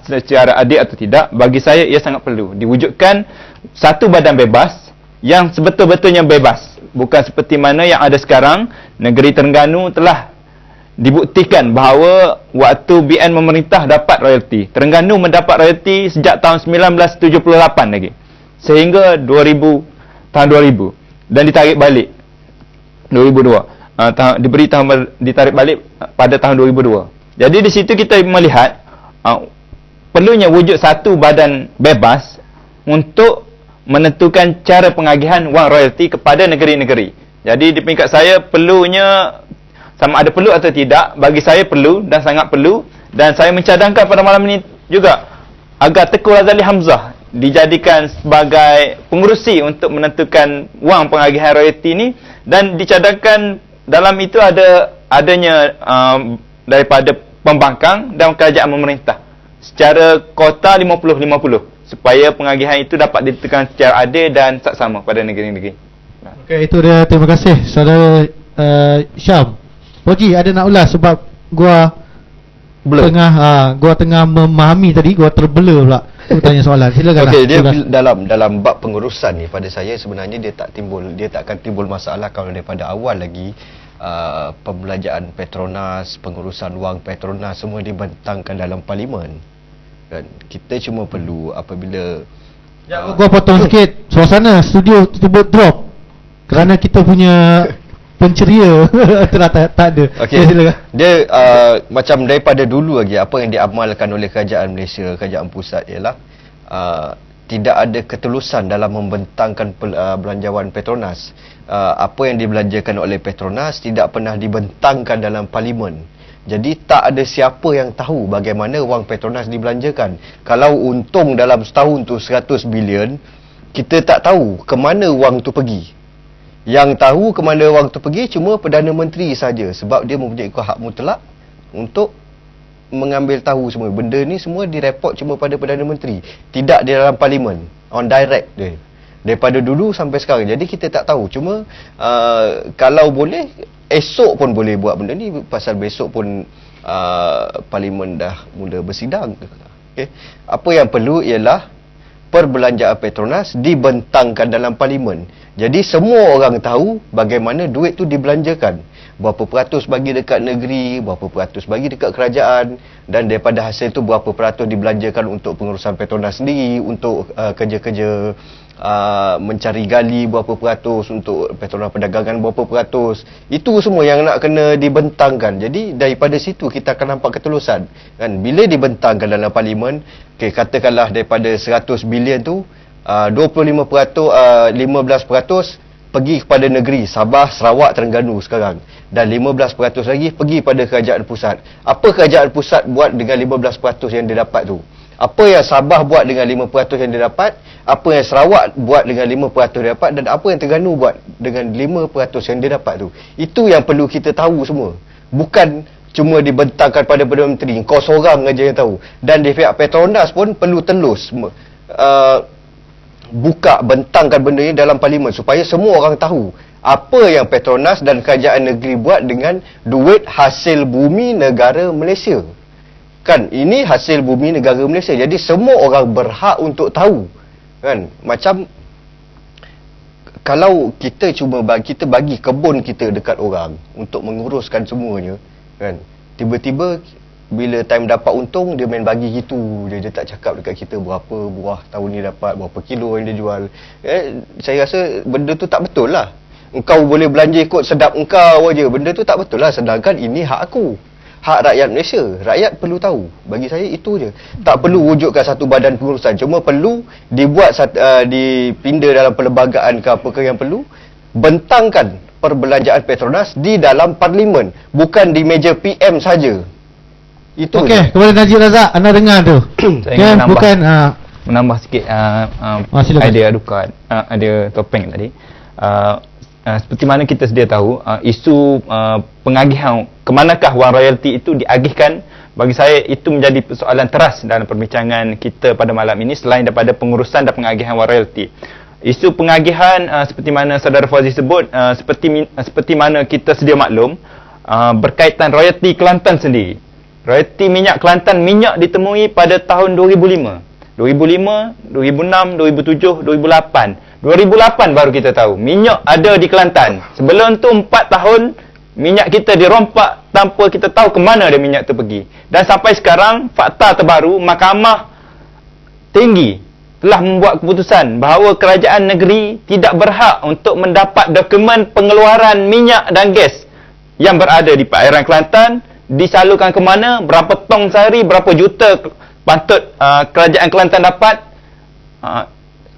secara adil atau tidak. Bagi saya ia sangat perlu diwujudkan satu badan bebas yang sebetul-betulnya bebas, bukan seperti mana yang ada sekarang. Negeri Terengganu telah dibuktikan bahawa waktu BN memerintah dapat royalti. Terengganu mendapat royalti sejak tahun 1978 lagi sehingga tahun 2000 dan ditarik balik 2002. Ditarik balik pada tahun 2002. Jadi di situ kita melihat perlunya wujud satu badan bebas untuk menentukan cara pengagihan wang royalti kepada negeri-negeri. Jadi di peringkat saya, perlunya sama ada perlu atau tidak, bagi saya perlu dan sangat perlu, dan saya mencadangkan pada malam ini juga agar Tengku Razali Hamzah dijadikan sebagai pengerusi untuk menentukan wang pengagihan royalti ini, dan dicadangkan dalam itu adanya daripada pembangkang dan kerajaan memerintah secara kota 50-50 supaya pengagihan itu dapat ditentukan secara adil dan saksama pada negeri-negeri. Okey, itu dia. Terima kasih saudara Syam. Poji ada nak ulas sebab gua tengah memahami tadi, gua terbela pula tanya soalan. Silakan. Okey, dia dalam bab pengurusan ni, pada saya sebenarnya dia tak akan timbul masalah kalau daripada awal lagi pembelanjaan Petronas, pengurusan wang Petronas semua dibentangkan dalam parlimen. Dan kita cuma perlu apabila gua potong sikit, suasana studio tiba drop kerana kita punya penceria telah tak ada. Okey, dia macam daripada dulu lagi apa yang diamalkan oleh kerajaan Malaysia, kerajaan pusat ialah tidak ada ketulusan dalam membentangkan belanjawan Petronas. Apa yang dibelanjakan oleh Petronas tidak pernah dibentangkan dalam parlimen. Jadi tak ada siapa yang tahu bagaimana wang Petronas dibelanjakan. Kalau untung dalam setahun tu 100 bilion, kita tak tahu ke mana wang tu pergi. Yang tahu ke mana wang tu pergi cuma Perdana Menteri saja, sebab dia mempunyai hak mutlak untuk mengambil tahu semua. Benda ni semua direport cuma pada Perdana Menteri, tidak di dalam parlimen, on direct dia. Daripada dulu sampai sekarang. Jadi kita tak tahu. Cuma kalau boleh esok pun boleh buat benda ni, pasal besok pun parlimen dah mula bersidang. Okay. Apa yang perlu ialah perbelanjaan Petronas dibentangkan dalam parlimen. Jadi semua orang tahu bagaimana duit tu dibelanjakan. Berapa peratus bagi dekat negeri, berapa peratus bagi dekat kerajaan, dan daripada hasil tu berapa peratus dibelanjakan untuk pengurusan Petronas sendiri, untuk kerja-kerja mencari gali berapa peratus, untuk Petronas perdagangan berapa peratus. Itu semua yang nak kena dibentangkan. Jadi daripada situ kita akan nampak ketulusan kan. Bila dibentangkan dalam parlimen, okay, katakanlah daripada 100 bilion tu 25%, 15% pergi kepada negeri Sabah, Sarawak, Terengganu sekarang, dan 15% lagi pergi pada kerajaan pusat. Apa kerajaan pusat buat dengan 15% yang dia dapat tu? Apa yang Sabah buat dengan 5% yang dia dapat? Apa yang Sarawak buat dengan 5% dia dapat? Dan apa yang Terengganu buat dengan 5% yang dia dapat tu? Itu yang perlu kita tahu semua. Bukan cuma dibentangkan pada Perdana Menteri, kau seorang aja yang tahu. Dan di pihak Petronas pun perlu telus buka, bentangkan benda ni dalam parlimen supaya semua orang tahu apa yang Petronas dan kerajaan negeri buat dengan duit hasil bumi negara Malaysia. Kan, ini hasil bumi negara Malaysia. Jadi semua orang berhak untuk tahu. Kan, macam kalau kita cuma kita bagi kebun kita dekat orang untuk menguruskan semuanya, kan, tiba-tiba bila time dapat untung dia main bagi gitu, dia tak cakap dekat kita berapa buah tahun ni dapat, berapa kilo yang dia jual. Saya rasa benda tu tak betul lah. Engkau boleh belanja ikut sedap engkau aja, benda tu tak betul lah. Sedangkan ini hak aku, hak rakyat Malaysia. Rakyat perlu tahu. Bagi saya itu je. Tak perlu wujudkan satu badan pengurusan, cuma perlu dibuat dipinda dalam perlembagaan ke apa ke yang perlu. Bentangkan perbelanjaan Petronas di dalam parlimen, bukan di meja PM saja. Itu. Okey, kepada Najib Razak, anda dengar tu. Saya ingin menambah, bukan menambah sikit idea Adukat, ada topeng tadi. Seperti mana kita sedia tahu, isu pengagihan kemanakah wang royalti itu diagihkan, bagi saya itu menjadi persoalan teras dalam perbincangan kita pada malam ini, selain daripada pengurusan dan pengagihan wang royalti. Isu pengagihan, seperti mana Saudara Fauzi sebut, seperti mana kita sedia maklum, berkaitan royalti Kelantan sendiri. Royalti minyak Kelantan, minyak ditemui pada tahun 2005, 2006, 2007, 2008 baru kita tahu minyak ada di Kelantan. Sebelum tu 4 tahun minyak kita dirompak tanpa kita tahu ke mana ada minyak tu pergi. Dan sampai sekarang, fakta terbaru, Mahkamah Tinggi telah membuat keputusan bahawa kerajaan negeri tidak berhak untuk mendapat dokumen pengeluaran minyak dan gas yang berada di perairan Kelantan, disalurkan ke mana, berapa tong sehari, berapa juta patut kerajaan Kelantan dapat,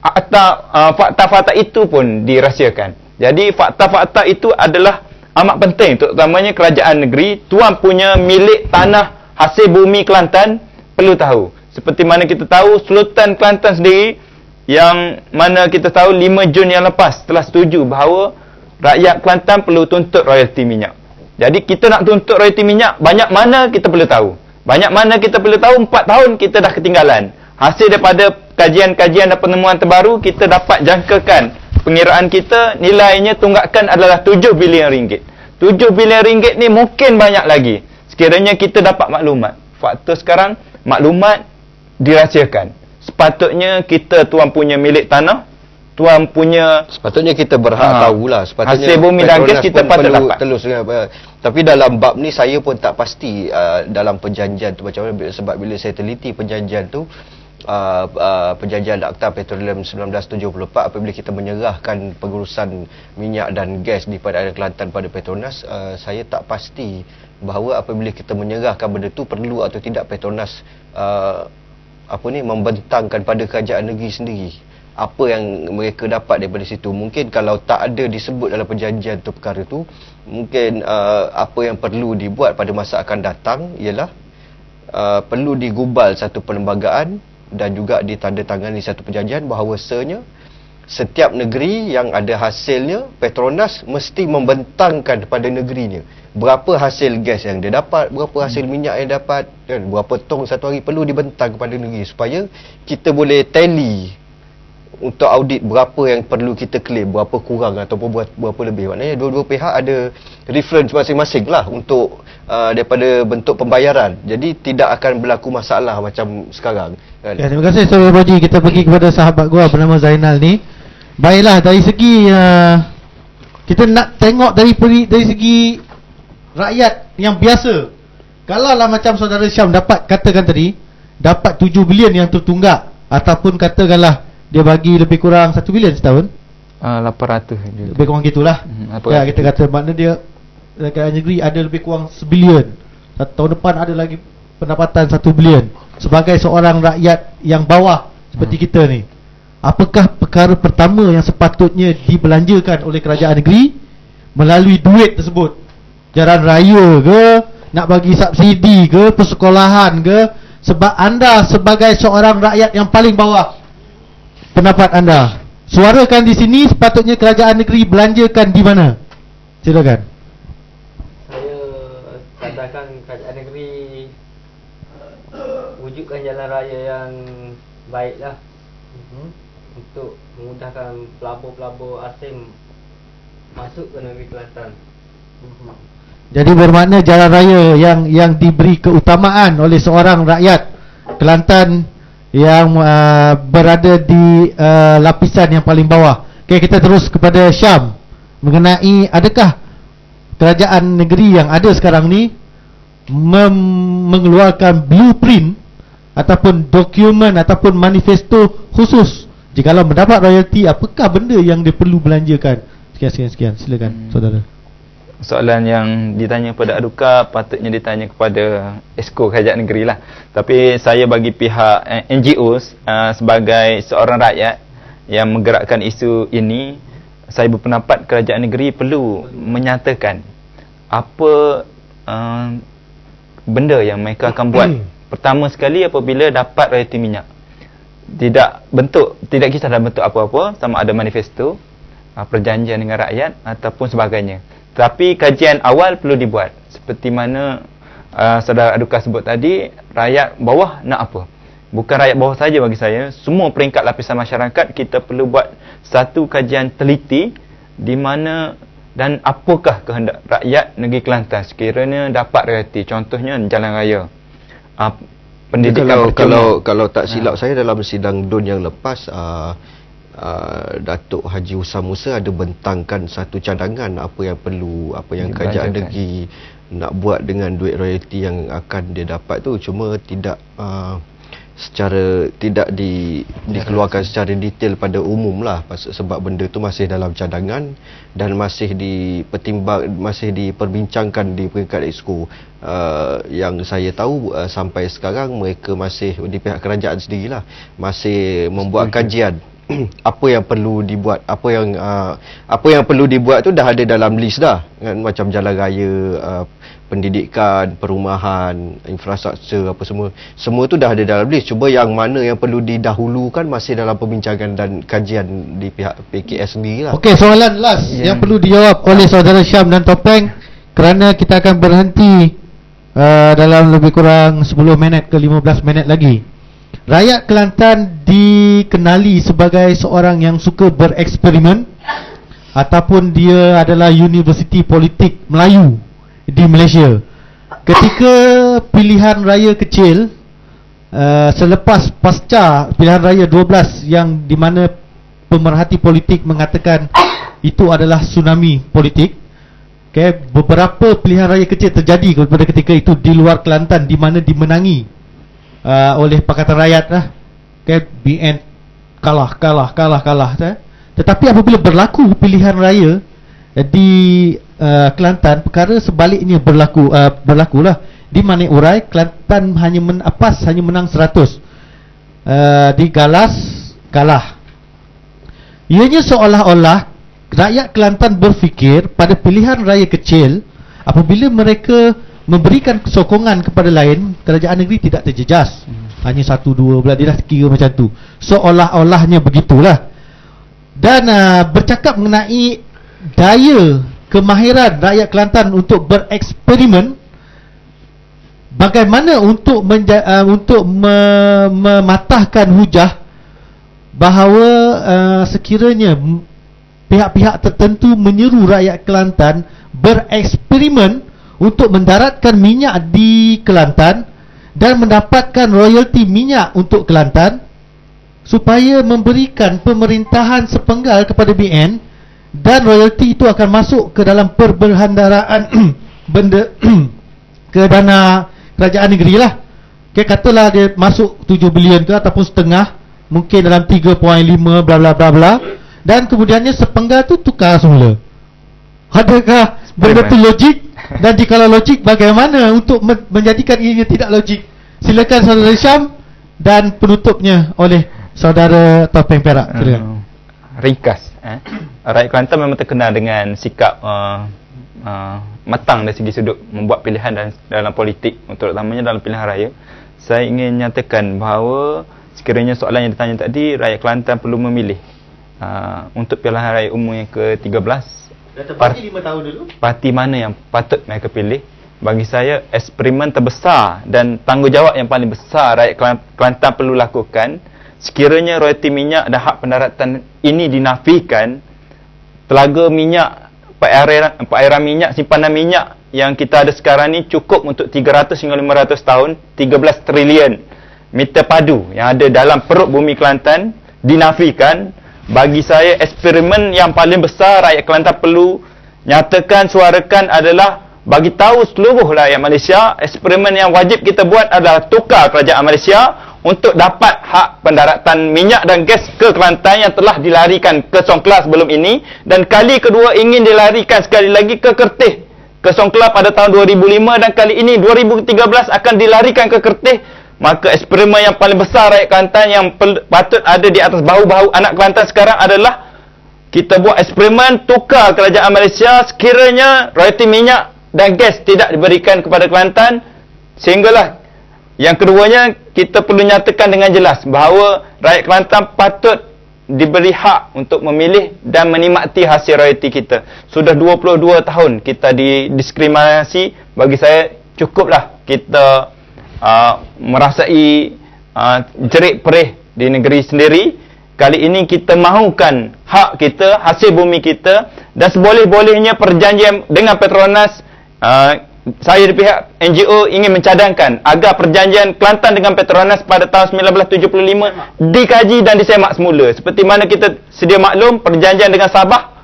atau fakta-fakta itu pun dirahsiakan. Jadi fakta-fakta itu adalah amat penting, terutamanya kerajaan negeri, tuan punya milik tanah hasil bumi Kelantan perlu tahu. Seperti mana kita tahu, Sultan Kelantan sendiri, yang mana kita tahu 5 Jun yang lepas telah setuju bahawa rakyat Kelantan perlu tuntut royalti minyak. Jadi kita nak tuntut royalti minyak, banyak mana kita perlu tahu. Banyak mana kita perlu tahu, 4 tahun kita dah ketinggalan. Hasil daripada kajian-kajian dan penemuan terbaru, kita dapat jangkakan pengiraan kita, nilainya tunggakan adalah 7 bilion ringgit. 7 bilion ringgit ni mungkin banyak lagi sekiranya kita dapat maklumat. Fakta sekarang, maklumat dirahsiakan. Sepatutnya kita tuan punya milik tanah, tuan punya, sepatutnya kita berhak tahulah. Sepatutnya hasil bumi dan gas kita patut dapat. Tapi dalam bab ni saya pun tak pasti dalam perjanjian tu macam mana, sebab bila saya teliti perjanjian tu, perjanjian Akta Petroleum 1974, apabila kita menyerahkan pengurusan minyak dan gas di perairan Kelantan pada Petronas, saya tak pasti bahawa apabila kita menyerahkan benda tu, perlu atau tidak Petronas membentangkan pada kerajaan negeri sendiri apa yang mereka dapat daripada situ. Mungkin kalau tak ada disebut dalam perjanjian tu perkara tu, mungkin apa yang perlu dibuat pada masa akan datang ialah perlu digubal satu perlembagaan dan juga ditandatangani satu perjanjian bahawasanya setiap negeri yang ada hasilnya, Petronas mesti membentangkan kepada negerinya berapa hasil gas yang dia dapat, berapa hasil minyak yang dapat, dan berapa tong satu hari, perlu dibentang kepada negeri supaya kita boleh tally untuk audit berapa yang perlu kita claim, berapa kurang ataupun berapa lebih. Maknanya dua-dua pihak ada reference masing-masing lah untuk daripada bentuk pembayaran. Jadi tidak akan berlaku masalah macam sekarang, kan? Ya, terima kasih Saudara Boji. Kita pergi kepada sahabat gua bernama Zainal ni. Baiklah, dari segi kita nak tengok dari segi rakyat yang biasa. Kalau lah macam Saudara Syam katakan tadi, dapat 7 bilion yang tertunggak, ataupun katakanlah dia bagi lebih kurang 1 bilion setahun, 800 lebih kurang gitulah. Ya, kita kata makna dia kerajaan negeri ada lebih kurang 1 bilion. Tahun depan ada lagi pendapatan 1 bilion sebagai seorang rakyat yang bawah seperti kita ni. Apakah perkara pertama yang sepatutnya dibelanjakan oleh kerajaan negeri melalui duit tersebut? Jalan raya ke, nak bagi subsidi ke, persekolahan ke? Sebab anda sebagai seorang rakyat yang paling bawah, pendapat anda, suarakan di sini, sepatutnya kerajaan negeri belanjakan di mana? Silakan. Saya katakan kerajaan negeri wujudkan jalan raya yang baiklah untuk memudahkan pelabur-pelabur asing masuk ke negeri Kelantan. Jadi bermakna jalan raya yang diberi keutamaan oleh seorang rakyat Kelantan yang berada di lapisan yang paling bawah, Okay, kita terus kepada Syam mengenai adakah kerajaan negeri yang ada sekarang ni mengeluarkan blueprint ataupun dokumen ataupun manifesto khusus jikalau mendapat royalty, apakah benda yang dia perlu belanjakan. Sekian. Silakan saudara. Soalan yang ditanya kepada Aduka patutnya ditanya kepada Esko Kerajaan Negeri lah. Tapi saya bagi pihak NGOs sebagai seorang rakyat yang menggerakkan isu ini, saya berpendapat Kerajaan Negeri perlu menyatakan apa benda yang mereka akan buat. Pertama sekali apabila dapat royalty minyak, tidak kisah dalam bentuk apa-apa, sama ada manifesto, perjanjian dengan rakyat ataupun sebagainya. Tapi kajian awal perlu dibuat. Seperti mana saudara Aduka sebut tadi, rakyat bawah nak apa? Bukan rakyat bawah saja bagi saya, semua peringkat lapisan masyarakat kita perlu buat satu kajian teliti di mana dan apakah kehendak rakyat negeri Kelantan sekiranya dapat royalty. Contohnya jalan raya. Pendidikan kalau tak silap saya dalam sidang DUN yang lepas, Datuk Haji Husam Musa ada bentangkan satu cadangan apa yang kerajaan negeri nak buat dengan duit royalty yang akan dia dapat tu, cuma tidak dikeluarkan secara detail pada umum lah, sebab benda tu masih dalam cadangan dan masih diperbincangkan di peringkat exco. Yang saya tahu sampai sekarang mereka masih di pihak kerajaan sendirilah masih membuat kajian apa yang perlu dibuat, apa yang perlu dibuat tu dah ada dalam list dah kan, macam jalan raya, pendidikan, perumahan, infrastruktur, apa semua tu dah ada dalam list. Cuba yang mana yang perlu didahulukan masih dalam perbincangan dan kajian di pihak PKS sendirilah. Okey, soalan last yang perlu dijawab oleh saudara Syam dan Topeng, kerana kita akan berhenti dalam lebih kurang 10 minit ke 15 minit lagi. Rakyat Kelantan dikenali sebagai seorang yang suka bereksperimen ataupun dia adalah Universiti Politik Melayu di Malaysia. Ketika pilihan raya kecil selepas pasca pilihan raya 12 yang di mana pemerhati politik mengatakan itu adalah tsunami politik, okay, beberapa pilihan raya kecil terjadi pada ketika itu di luar Kelantan di mana dimenangi oleh Pakatan Rakyat lah. Okay, BN kalah. Tetapi apabila berlaku pilihan raya di Kelantan, perkara sebaliknya berlaku lah. Di Manik Urai, Kelantan hanya menang 100. Di Galas kalah. Ianya seolah-olah rakyat Kelantan berfikir pada pilihan raya kecil, apabila mereka memberikan sokongan kepada lain, kerajaan negeri tidak terjejas. Hanya 1-2 belah, dia dah kira macam tu. Seolah-olahnya begitulah. Dan bercakap mengenai daya kemahiran rakyat Kelantan untuk bereksperimen, bagaimana untuk mematahkan hujah bahawa sekiranya pihak-pihak tertentu menyeru rakyat Kelantan bereksperimen untuk mendaratkan minyak di Kelantan dan mendapatkan royalty minyak untuk Kelantan, supaya memberikan pemerintahan sepenggal kepada BN, dan royalty itu akan masuk ke dalam perbendaharaan benda ke dana kerajaan negeri lah. Okay, katalah dia masuk 7 bilion ke ataupun setengah, mungkin dalam 3.5 bla bla bla bla, dan kemudiannya sepenggal tu tukar semula. Adakah benda tu logik? Dan jikalau logik, bagaimana untuk menjadikan ianya tidak logik? Silakan saudara Syam dan penutupnya oleh saudara Topeng Perak. Ringkas, rakyat Kelantan memang terkenal dengan sikap matang dari segi sudut membuat pilihan dalam politik, terutamanya dalam pilihan raya. Saya ingin nyatakan bahawa sekiranya soalan yang ditanya tadi, rakyat Kelantan perlu memilih untuk pilihan raya umum yang ke-13, parti 5 tahun dulu, parti mana yang patut mereka pilih. Bagi saya, eksperimen terbesar dan tanggungjawab yang paling besar rakyat Kelantan perlu lakukan. Sekiranya royalty minyak dan hak pendaratan ini dinafikan, telaga minyak, perairan minyak, simpanan minyak yang kita ada sekarang ni cukup untuk 300 hingga 500 tahun, 13 trilion meter padu yang ada dalam perut bumi Kelantan dinafikan, bagi saya eksperimen yang paling besar rakyat Kelantan perlu nyatakan, suarakan adalah bagi tahu seluruh rakyat Malaysia, eksperimen yang wajib kita buat adalah tukar kerajaan Malaysia untuk dapat hak pendaratan minyak dan gas ke Kelantan yang telah dilarikan ke Songkhla sebelum ini, dan kali kedua ingin dilarikan sekali lagi ke Kertih, ke Songkhla pada tahun 2005, dan kali ini 2013 akan dilarikan ke Kertih. Maka eksperimen yang paling besar rakyat Kelantan yang patut ada di atas bahu-bahu anak Kelantan sekarang adalah kita buat eksperimen tukar kerajaan Malaysia sekiranya royalti minyak dan gas tidak diberikan kepada Kelantan, sehinggalah yang keduanya kita perlu nyatakan dengan jelas bahawa rakyat Kelantan patut diberi hak untuk memilih dan menikmati hasil royalti kita. Sudah 22 tahun kita didiskriminasi. Bagi saya cukuplah kita merasai jerit perih di negeri sendiri. Kali ini kita mahukan hak kita, hasil bumi kita, dan seboleh-bolehnya perjanjian dengan Petronas. Saya di pihak NGO ingin mencadangkan agar perjanjian Kelantan dengan Petronas pada tahun 1975 dikaji dan disemak semula. Seperti mana kita sedia maklum perjanjian dengan Sabah,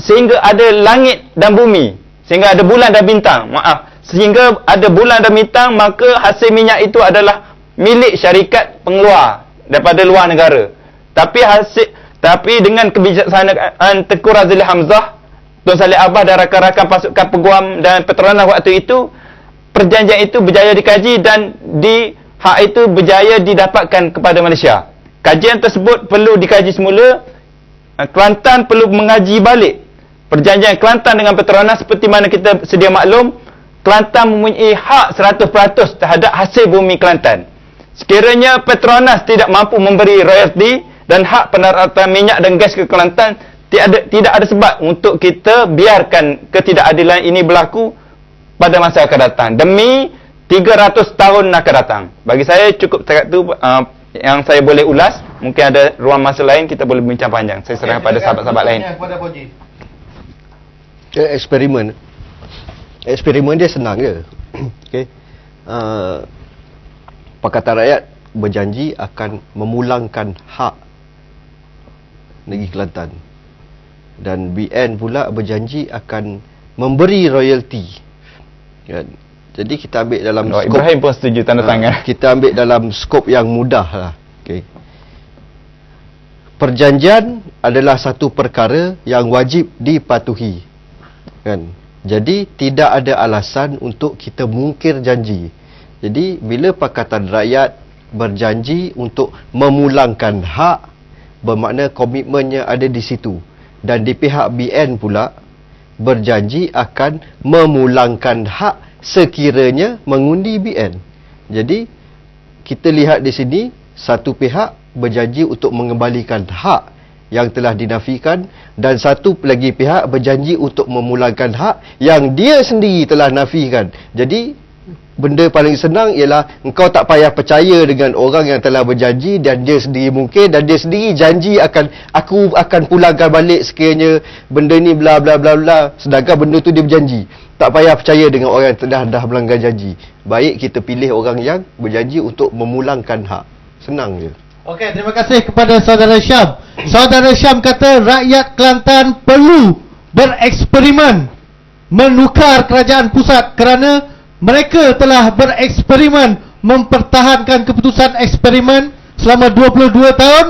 sehingga ada langit dan bumi, sehingga ada bulan dan bintang. Sehingga ada bulan dan bintang, maka hasil minyak itu adalah milik syarikat pengeluar daripada luar negara. Tapi dengan kebijaksanaan Tengku Razili Hamzah, Tun Saleh Abah dan rakan-rakan pasukan peguam dan Petronas waktu itu, perjanjian itu berjaya dikaji dan hak itu berjaya didapatkan kepada Malaysia. Kajian tersebut perlu dikaji semula. Kelantan perlu mengaji balik perjanjian Kelantan dengan Petronas. Seperti mana kita sedia maklum, Kelantan mempunyai hak 100% terhadap hasil bumi Kelantan. Sekiranya Petronas tidak mampu memberi royalti dan hak pendaratan minyak dan gas ke Kelantan, tidak ada sebab untuk kita biarkan ketidakadilan ini berlaku pada masa akan datang, demi 300 tahun akan datang. Bagi saya cukup setakat itu yang saya boleh ulas. Mungkin ada ruang masa lain kita boleh bincang panjang. Saya serahkan pada sahabat-sahabat lain. Eksperimen dia senang je. Okey. Pakatan Rakyat berjanji akan memulangkan hak negeri Kelantan, dan BN pula berjanji akan memberi royalti, kan? Jadi kita ambil dalam skop, Ibrahim pun setuju tanda tangan. kita ambil dalam skop yang mudah lah. Okay. Perjanjian adalah satu perkara yang wajib dipatuhi, kan? Jadi tidak ada alasan untuk kita mungkir janji. Jadi bila Pakatan Rakyat berjanji untuk memulangkan hak, bermakna komitmennya ada di situ. Dan di pihak BN pula berjanji akan memulangkan hak sekiranya mengundi BN. Jadi kita lihat di sini, satu pihak berjanji untuk mengembalikan hak yang telah dinafikan, dan satu lagi pihak berjanji untuk memulangkan hak yang dia sendiri telah nafikan. Jadi benda paling senang ialah engkau tak payah percaya dengan orang yang telah berjanji, dan dia sendiri mungkin, dan dia sendiri janji aku akan pulangkan balik sekiranya benda ni bla bla bla bla, sedangkan benda tu dia berjanji. Tak payah percaya dengan orang yang dah melanggar janji. Baik kita pilih orang yang berjanji untuk memulangkan hak. Senang je. Okey, terima kasih kepada Saudara Syam. Saudara Syam kata rakyat Kelantan perlu bereksperimen menukar kerajaan pusat kerana mereka telah bereksperimen mempertahankan keputusan eksperimen selama 22 tahun,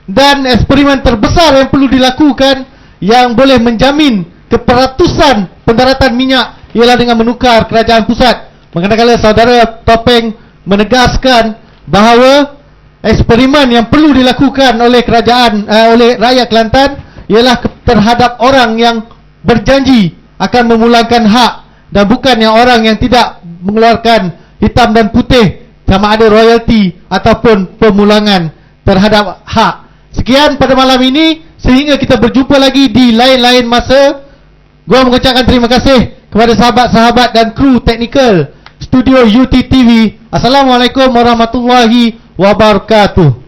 dan eksperimen terbesar yang perlu dilakukan yang boleh menjamin keperatusan pendaratan minyak ialah dengan menukar kerajaan pusat. Manakala Saudara Topeng menegaskan bahawa eksperimen yang perlu dilakukan oleh kerajaan oleh rakyat Kelantan ialah terhadap orang yang berjanji akan memulangkan hak, dan bukan yang orang yang tidak mengeluarkan hitam dan putih sama ada royalti ataupun pemulangan terhadap hak. Sekian pada malam ini, sehingga kita berjumpa lagi di lain-lain masa. Gua mengucapkan terima kasih kepada sahabat-sahabat dan kru teknikal Studio UTTV. Assalamualaikum warahmatullahi wabarakatuh.